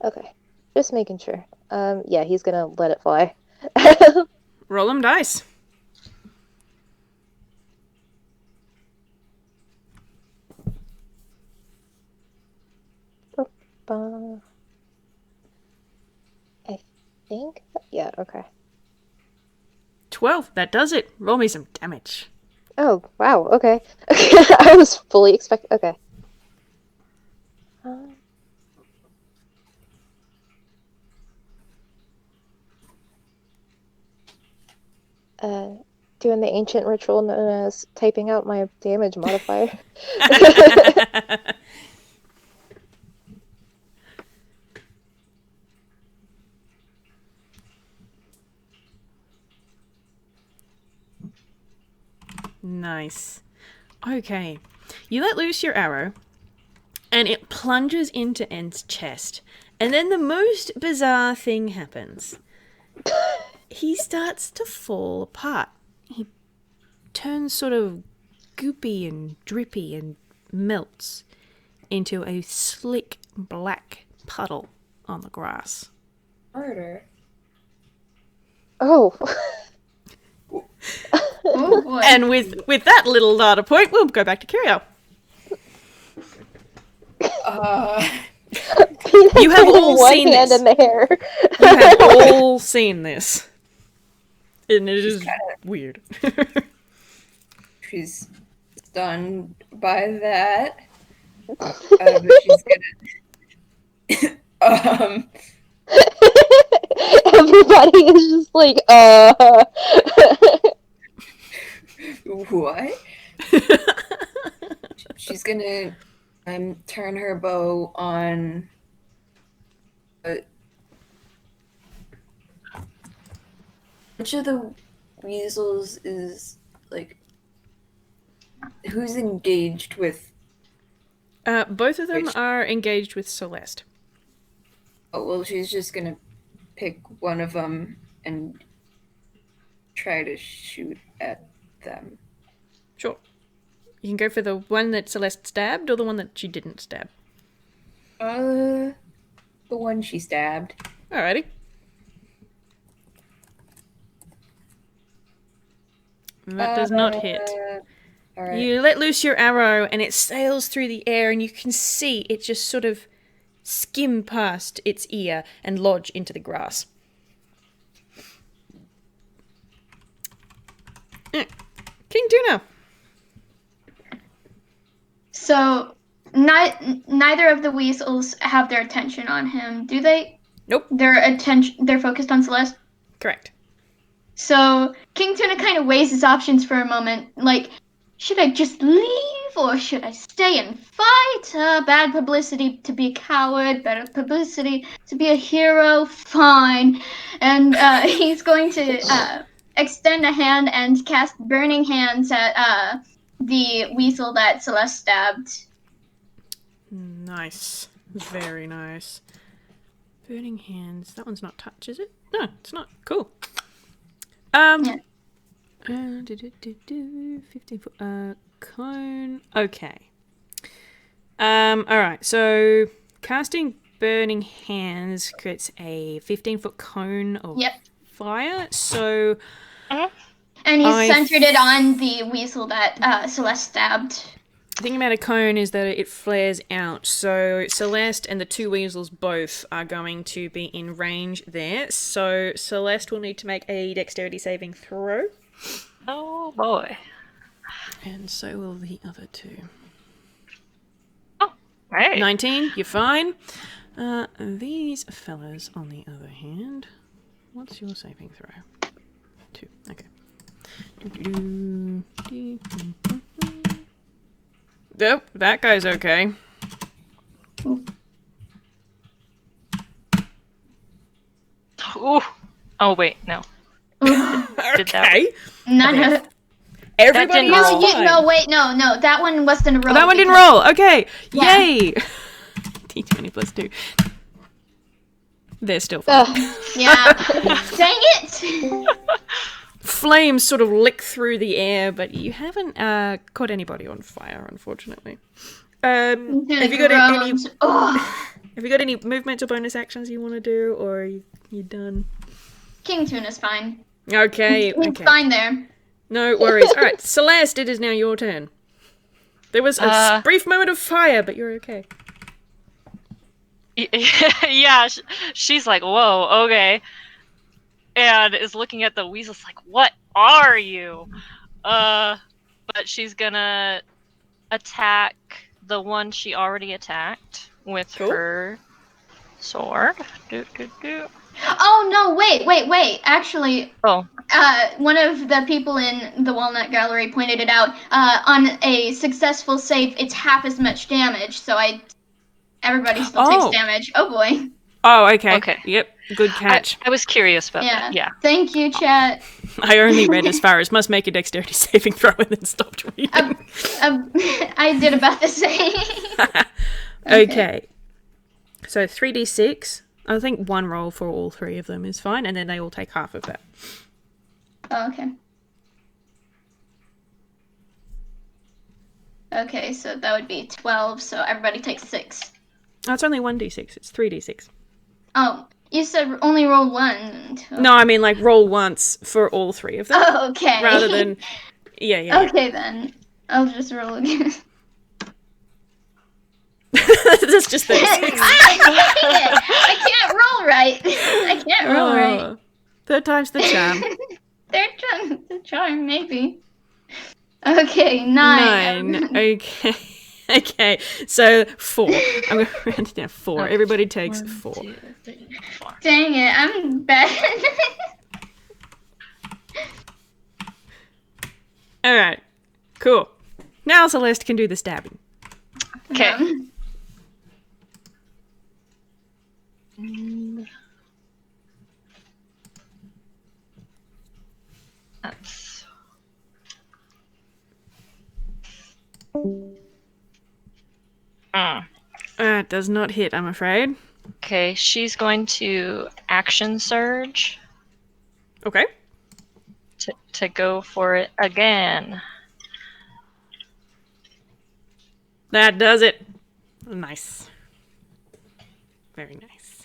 Okay, just making sure. Yeah, he's gonna let it fly. Roll 'em dice. I think? Yeah, okay. 12. That does it. Roll me some damage. Oh, wow, okay. I was fully expecting. Okay. Doing the ancient ritual known as typing out my damage modifier. Nice. Okay. You let loose your arrow, and it plunges into Ent's chest. And then the most bizarre thing happens. He starts to fall apart. He turns sort of goopy and drippy and melts into a slick black puddle on the grass. Murder. Oh. Oh boy. And with that little data point, we'll go back to Qherial. You have all one seen hand this. in the hair. You have all seen this. And it is weird. She's stunned by that. But she's gonna. Everybody is just like, What? She's gonna turn her bow on. Which of the weasels is like? Who's engaged with? Both of them Which- are engaged with Celeste. Oh well, she's just gonna pick one of them and try to shoot at them. Sure. You can go for the one that Celeste stabbed or the one that she didn't stab. The one she stabbed. Alrighty. That does not hit. All right. You let loose your arrow and it sails through the air and you can see it just sort of skim past its ear and lodge into the grass. King Tuna. So, neither of the weasels have their attention on him, do they? Nope. They're focused on Celeste. Correct. So, King Tuna kind of weighs his options for a moment. Like, should I just leave or should I stay and fight? Bad publicity to be a coward, better publicity to be a hero, fine. And he's going to extend a hand and cast Burning Hands at the weasel that Celeste stabbed. Nice. Very nice. Burning Hands. That one's not touch, is it? No, it's not. Cool. Yeah. 15 foot cone. Okay. Alright, so casting Burning Hands creates a 15-foot cone of Yep. fire. So And he's centered it on the weasel that Celeste stabbed. the thing about a cone is that it flares out. So Celeste and the two weasels both are going to be in range there. So Celeste will need to make a dexterity saving throw. Oh boy. And so will the other two. Oh, right. 19, you're fine. These fellas, on the other hand, what's your saving throw? 2, okay. Nope, that guy's okay. Ooh. Oh wait, no. Did that- Okay. None of Everybody didn't is roll. fine. No, wait, no, that one wasn't a roll. That one didn't because- roll. Okay. Yeah. Yay. D20 plus 2. They're still fine. Yeah. Dang it! Flames sort of lick through the air, but you haven't caught anybody on fire, unfortunately. Have you got any? Groans. Ugh. Have you got any movements or bonus actions you want to do, or are you done? King Tuna's fine. Okay. He's Okay. fine there. No worries. All right, Celeste, it is now your turn. There was a brief moment of fire, but you're okay. Yeah, she's like, whoa, okay. And is looking at the weasels like, what are you? But she's gonna attack the one she already attacked with Cool. her sword. Do. Oh no! Wait! Actually, Oh, one of the people in the Walnut Gallery pointed it out. On a successful save, it's half as much damage. So everybody still Oh. takes damage. Oh boy! Oh, okay. Okay. Yep. Good catch. I was curious about Yeah. that. Yeah. Thank you, chat. I only read as far as must make a dexterity saving throw and then stopped reading. I did about the same. Okay. So 3d6. I think one roll for all three of them is fine, and then they all take half of that. Oh, okay. Okay, so that would be 12, so everybody takes 6. Oh, it's only 1d6. It's 3d6. Oh, you said only roll 1. No, I mean like roll once for all three of them. Oh, okay. Rather than... Yeah. Okay, then. I'll just roll again. That's just 36. I can't roll right. I can't roll right. Oh, third time's the charm. They're trying to charm, maybe. Okay, 9. Okay. Okay. So 4. I'm going to round it down. 4. Everybody takes 4. 1, 2, 3, 4. Dang it, I'm bad. All right. Cool. Now Celeste can do the stabbing. Okay. That's... It does not hit, I'm afraid. Okay, she's going to action surge Okay. to go for it again. That does it. Nice. Very nice.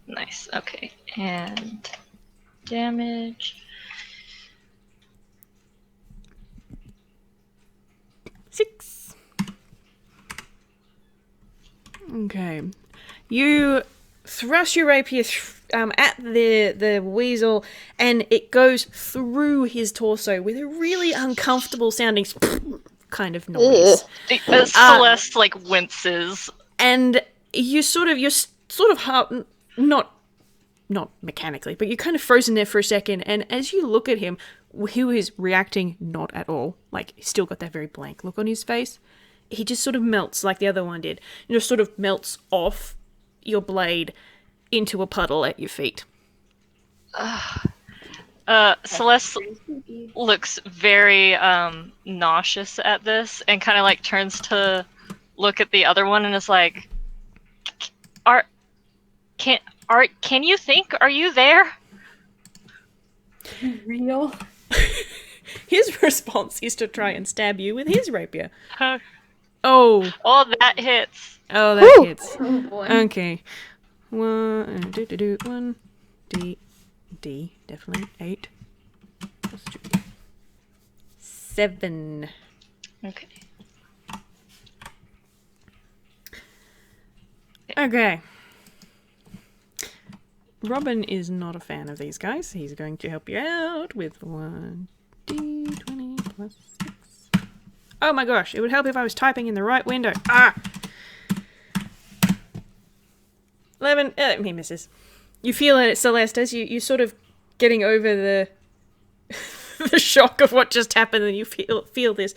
Nice. Okay, and damage. 6. Okay. You thrust your rapier at the weasel, and it goes through his torso with a really uncomfortable sounding kind of noise. Celeste like winces. And you're sort of not mechanically, but you're kind of frozen there for a second. And as you look at him, who is reacting not at all, like he's still got that very blank look on his face, he just sort of melts like the other one did. And just sort of melts off your blade into a puddle at your feet. Celeste looks very nauseous at this and kind of like turns to look at the other one and is like, can you think? Are you there? Real? His response is to try and stab you with his rapier. Oh, Oh, that hits. that Woo! hits. Oh boy. Okay. 1 D, definitely 8 plus 2. 7. Okay. Okay. Robin is not a fan of these guys. He's going to help you out with 1d20 plus 6. Oh my gosh, it would help if I was typing in the right window. 11. He misses. You feel it, Celeste, as you sort of getting over the the shock of what just happened, and you feel this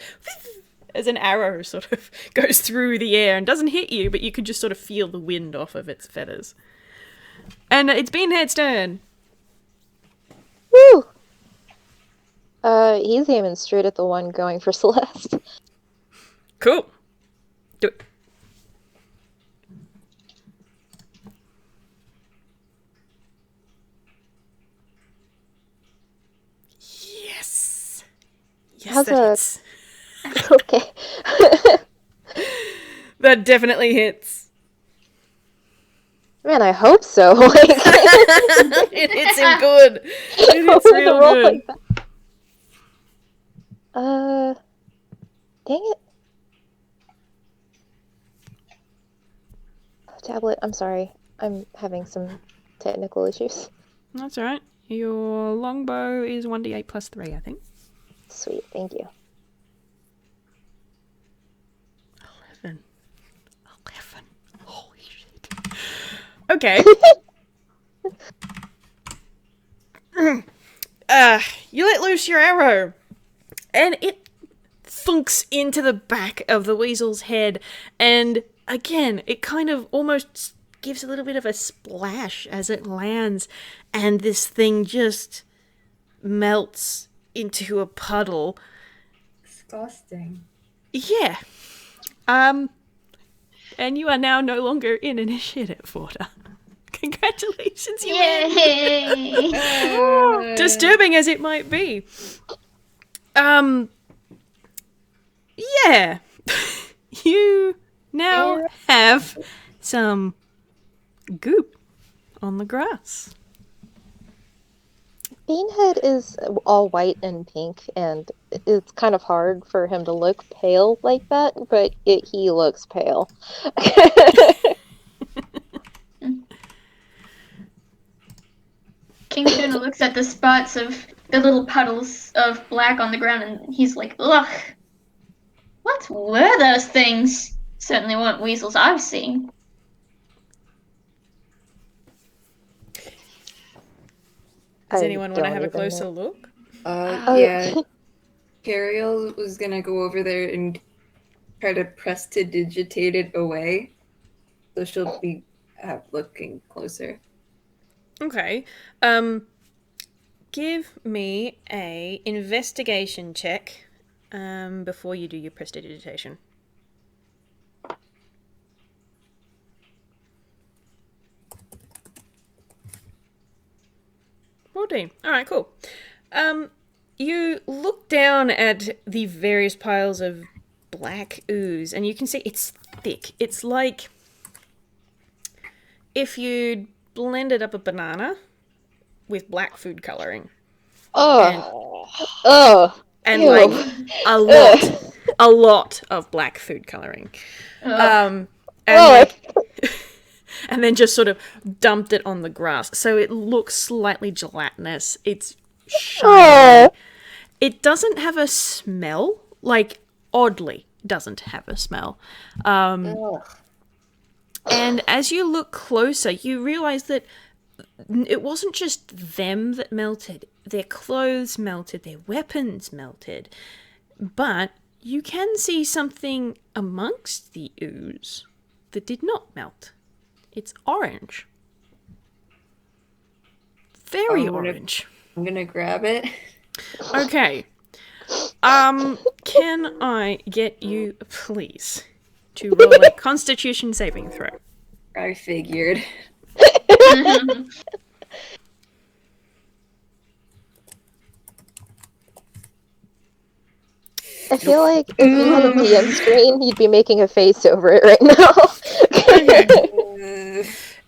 as an arrow sort of goes through the air and doesn't hit you, but you can just sort of feel the wind off of its feathers. And it's Beanhead's turn. Woo! He's aiming straight at the one going for Celeste. Cool. Do it. Yes. Yes, How's that a- hits. Okay. That definitely hits. Man, I hope so. Like, It hits him good. It hits with a real roll good. like that. Dang it. Tablet, I'm sorry. I'm having some technical issues. That's alright. Your longbow is 1d8 plus 3, I think. Sweet, thank you. 11. Holy shit. Okay. You let loose your arrow, and it thunks into the back of the weasel's head, and again, it kind of almost gives a little bit of a splash as it lands, and this thing just melts into a puddle. Disgusting. Yeah. And you are now no longer in initiative order. Congratulations, you win. Yay! Disturbing as it might be. Yeah. You now have some goop on the grass. Beanhead is all white and pink, and it's kind of hard for him to look pale like that, but he looks pale. King Tuna looks at the spots of the little puddles of black on the ground and he's like, ugh. What were those things? Certainly weren't weasels I've seen. Does I anyone want to don't have a even closer know. look? Yeah. Qherial was gonna go over there and try to prestidigitate it away. So she'll be looking closer. Okay. Give me a investigation check before you do your prestidigitation. 14. All right, cool. You look down at the various piles of black ooze, and you can see it's thick. It's like if you'd blended up a banana with black food coloring. And Ew. like a lot of black food coloring. And and then just sort of dumped it on the grass. So it looks slightly gelatinous. It's shiny. It doesn't have a smell, like oddly doesn't have a smell. And as you look closer, you realize that it wasn't just them that melted. Their clothes melted, their weapons melted. But you can see something amongst the ooze that did not melt. It's orange. Very orange. I'm gonna grab it. Okay. Can I get you, please, to roll a Constitution saving throw? I figured. I feel like if you had a DM screen, you'd be making a face over it right now.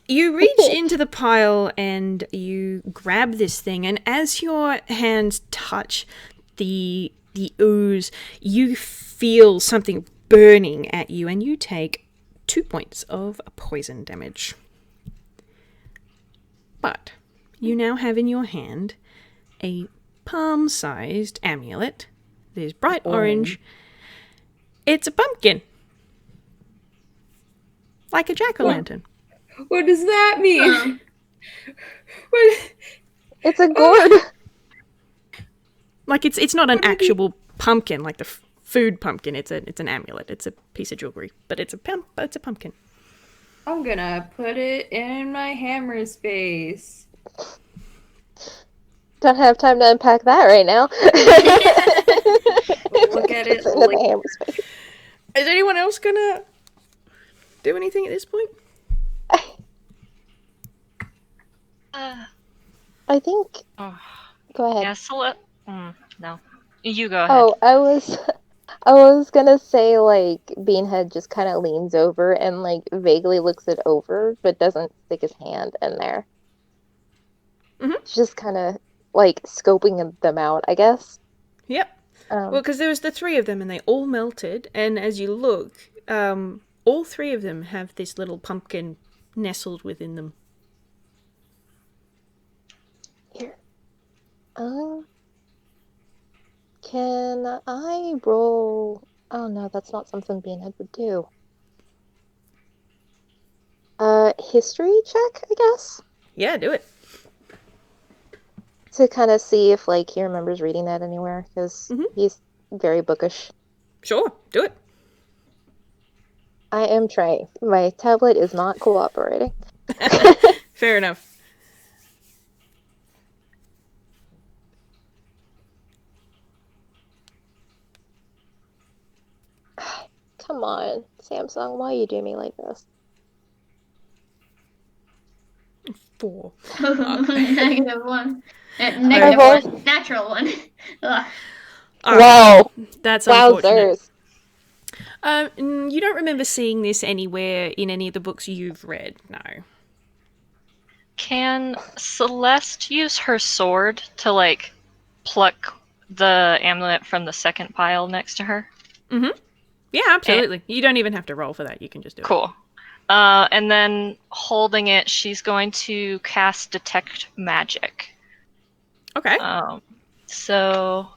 You reach into the pile and you grab this thing, and as your hands touch the ooze, you feel something burning at you, and you take 2 points of poison damage. But you now have in your hand a palm-sized amulet. There's bright orange. It's a pumpkin. Like a jack-o'-lantern. What does that mean? What? It's a gourd. Like it's not an actual pumpkin like the food pumpkin. It's an amulet. It's a piece of jewelry, but it's a pumpkin. I'm gonna put it in my hammer space. Don't have time to unpack that right now. Look at it. Into the hammer space. Is anyone else gonna do anything at this point? I think. Oh. Go ahead. Yeah, no. You go ahead. Oh, I was gonna say, like, Beanhead just kind of leans over and, like, vaguely looks it over, but doesn't stick his hand in there. Mm-hmm. Just kind of, like, scoping them out, I guess. Yep. Well, because there was the 3 of them, and they all melted, and as you look, all 3 of them have this little pumpkin nestled within them. Here. Can I roll? Oh no, that's not something Beanhead would do. History check, I guess? Yeah, do it. To kind of see if, like, he remembers reading that anywhere, because he's very bookish. Sure, do it. I am trying. My tablet is not cooperating. Fair enough. Come on, Samsung, why you do me like this? 4. -1. I -1. Natural 1. Ugh. All right. Whoa! That's unfortunate. Wowzers! You don't remember seeing this anywhere in any of the books you've read, no. Can Celeste use her sword to, like, pluck the amulet from the second pile next to her? Mm-hmm. Yeah, absolutely. You don't even have to roll for that. You can just do it. Cool. And then holding it, she's going to cast Detect Magic. Okay. So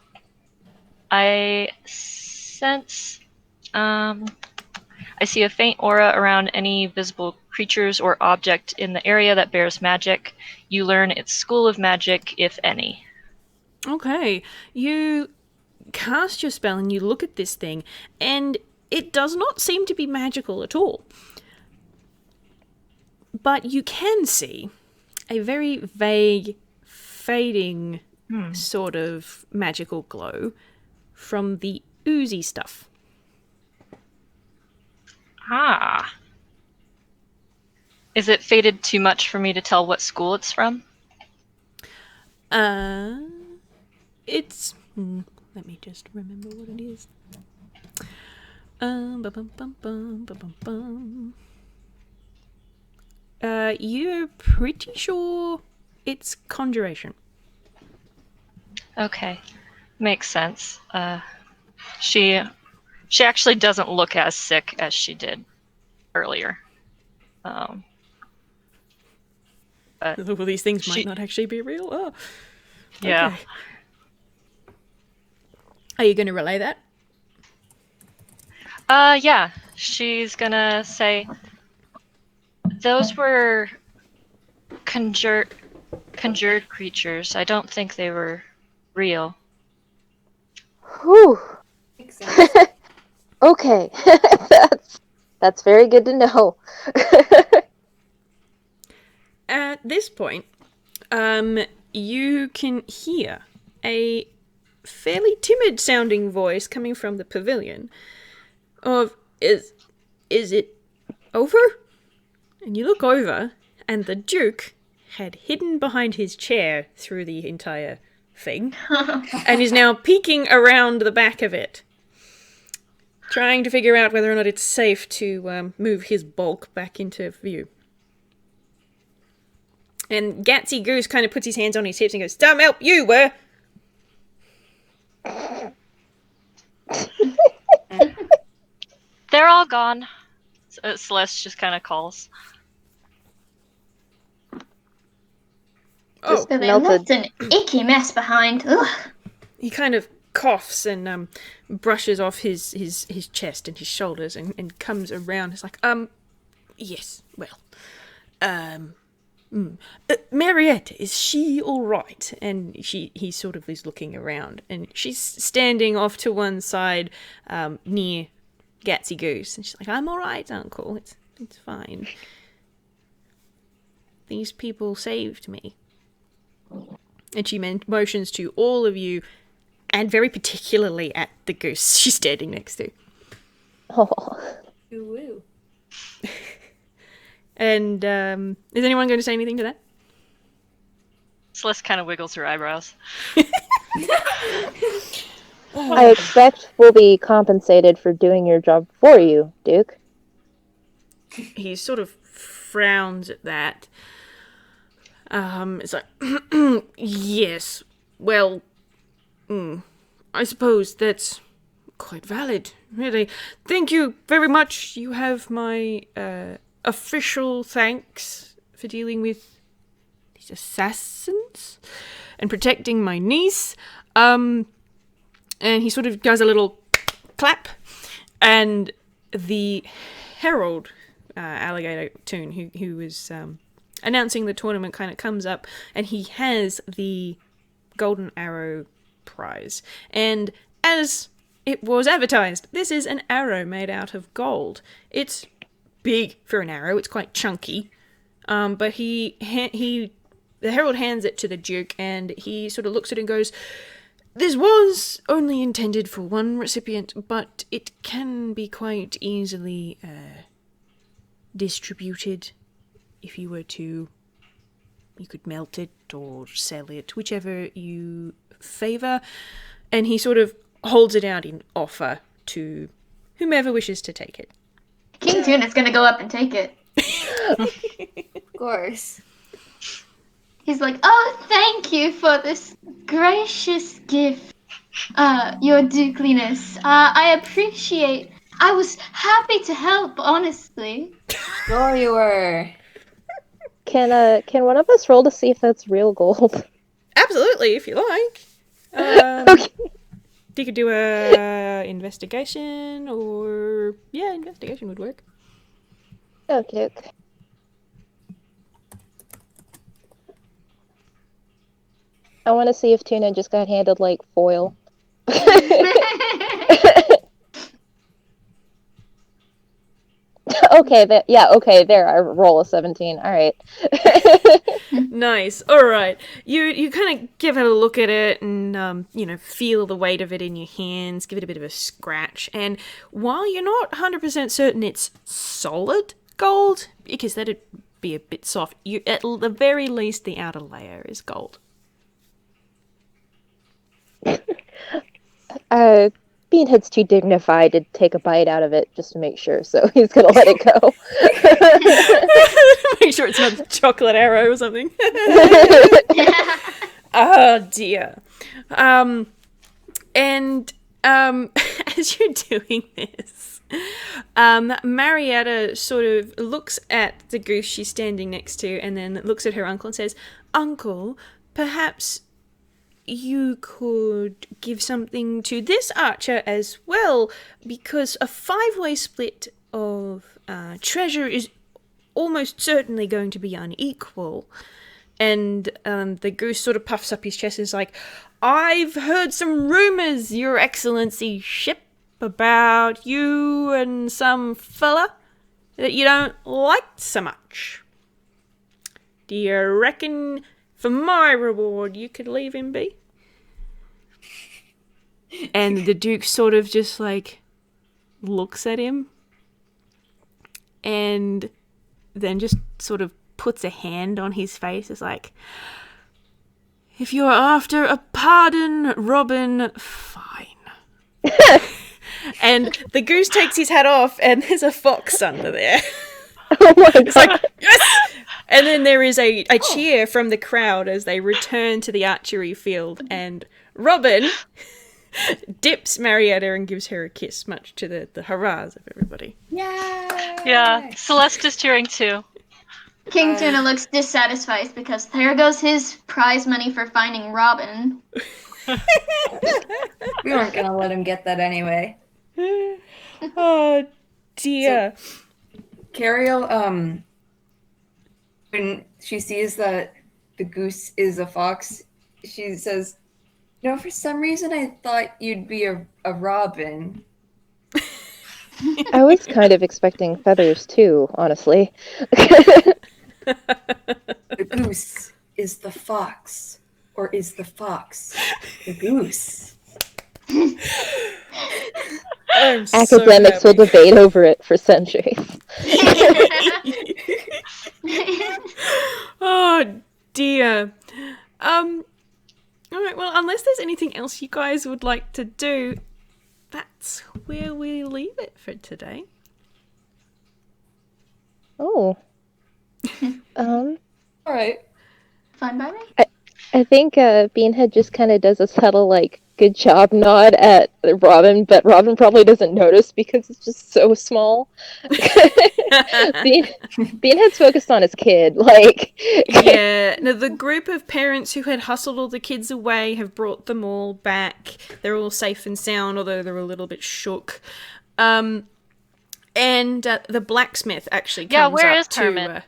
I sense, I see a faint aura around any visible creatures or object in the area that bears magic. You learn its school of magic, if any. Okay. You cast your spell and you look at this thing, and it does not seem to be magical at all. But you can see a very vague, fading sort of magical glow from the oozy stuff. Ah. Is it faded too much for me to tell what school it's from? It's... let me just remember what it is. You're pretty sure it's conjuration. Okay. Makes sense. She actually doesn't look as sick as she did earlier. Well, these things might not actually be real. Oh. Yeah. Okay. Are you going to relay that? Yeah. She's gonna say, those were conjured creatures. I don't think they were real. Whew. Makes sense. Okay, that's very good to know. At this point, you can hear a fairly timid sounding voice coming from the pavilion of, is it over? And you look over, and the Duke had hidden behind his chair through the entire thing, and is now peeking around the back of it, trying to figure out whether or not it's safe to move his bulk back into view. And Gatsy Goose kind of puts his hands on his hips and goes, "Some help you, were." They're all gone. Celeste just kind of calls. Oh, Just So they melted. left an icky mess behind. Ugh. he kind of coughs and brushes off his chest and his shoulders and comes around. It's like, yes, well, Marietta, is she all right? And he sort of is looking around, and she's standing off to one side, near Gatsy Goose, and she's like, "I'm all right, Uncle. It's fine. These people saved me." And she motions to all of you, and very particularly at the goose she's standing next to. Oh. Ooh. And is anyone going to say anything to that? Celeste kind of wiggles her eyebrows. I expect we'll be compensated for doing your job for you, Duke. He sort of frowns at that. It's like, yes, well, I suppose that's quite valid, really. Thank you very much. You have my official thanks for dealing with these assassins and protecting my niece. And he sort of does a little clap, and the herald, alligator Toon, who was announcing the tournament, kind of comes up, and he has the golden arrow prize. And as it was advertised. This is an arrow made out of gold. It's big for an arrow. It's quite chunky. But the herald hands it to the Duke, and he sort of looks at it and goes, "This was only intended for one recipient, but it can be quite easily distributed. If you were to, you could melt it or sell it, whichever you favour." And he sort of holds it out in offer to whomever wishes to take it. King Tuna's gonna go up and take it. Of course. He's like, "Oh, thank you for this gracious gift, your dukeliness. I appreciate. I was happy to help, honestly." Sure you were. Can one of us roll to see if that's real gold? Absolutely, if you like. Okay. You could do a investigation, or investigation would work. Okay. I want to see if Tuna just got handed like foil. Okay, there. I roll a 17. All right. Nice. All right. You kind of give it a look at it, and feel the weight of it in your hands. Give it a bit of a scratch, and while you're not 100% certain it's solid gold, because that'd be a bit soft, you at the very least the outer layer is gold. Beanhead's too dignified to take a bite out of it just to make sure, so he's gonna let it go. Make sure it's not a chocolate arrow or something. Oh dear. As you're doing this, Marietta sort of looks at the goose she's standing next to, and then looks at her uncle and says, "Uncle, perhaps you could give something to this archer as well, because a 5-way split of treasure is almost certainly going to be unequal." And the goose sort of puffs up his chest and is like, "I've heard some rumours, Your Excellency ship, about you and some fella that you don't like so much. Do you reckon for my reward you could leave him be?" And the Duke sort of just like looks at him and then just sort of puts a hand on his face. It's like, "If you're after a pardon, Robin, fine." And the goose takes his hat off, and there's a fox under there. Oh my It's god. like, "Yes!" And then there is a cheer from the crowd as they return to the archery field, and Robin dips Marietta and gives her a kiss, much to the hurrahs of everybody. Yeah, Celeste is cheering too. King Tuna looks dissatisfied because there goes his prize money for finding Robin. We weren't gonna let him get that anyway. Oh dear. Qherial, when she sees that the goose is a fox, she says, "For some reason I thought you'd be a robin." I was kind of expecting feathers too, honestly. The goose is the fox, or is the fox the goose? I'm Academics so will debate over it for centuries. Oh dear. Alright, well, unless there's anything else you guys would like to do, that's where we leave it for today. Oh. All right. Fine by me. I think Beanhead just kind of does a subtle, like, good job nod at Robin, but Robin probably doesn't notice because it's just so small. Beanhead's focused on his kid, like... Yeah, now the group of parents who had hustled all the kids away have brought them all back. They're all safe and sound, although they're a little bit shook. And the blacksmith actually comes up. Yeah, where is to,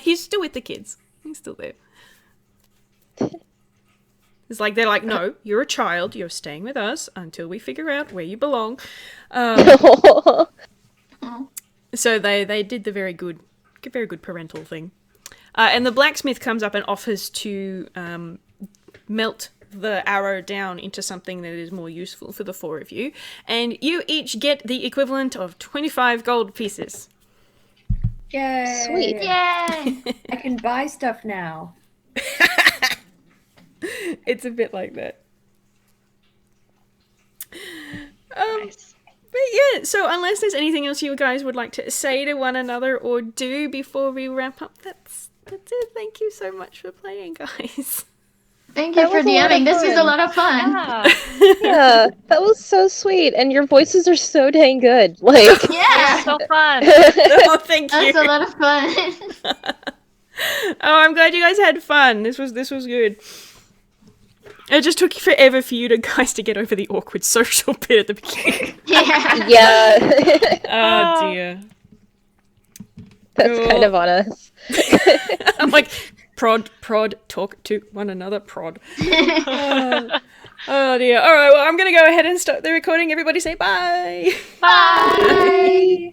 He's still with the kids. He's still there. It's like they're like, no, you're a child. You're staying with us until we figure out where you belong. So they did the very good parental thing. And the blacksmith comes up and offers to melt the arrow down into something that is more useful for the four of you. And you each get the equivalent of 25 gold pieces. Yay! Sweet. Yay! I can buy stuff now. It's a bit like that. Nice. But yeah, so unless there's anything else you guys would like to say to one another or do before we wrap up, that's it. Thank you so much for playing, guys. Thank you That for was a lot of DMing. This was a fun. lot of fun. Yeah. Yeah, that was so sweet, and your voices are so dang good. Like, Yeah, So fun. Oh, thank that you. was a lot of fun. Oh, I'm glad you guys had fun. This was good. It just took forever for you guys to get over the awkward social bit at the beginning. Yeah. yeah, Oh dear. that's kind of on us. I'm like, prod, talk to one another, prod. Oh dear. All right, well, I'm going to go ahead and start the recording. Everybody say bye. Bye.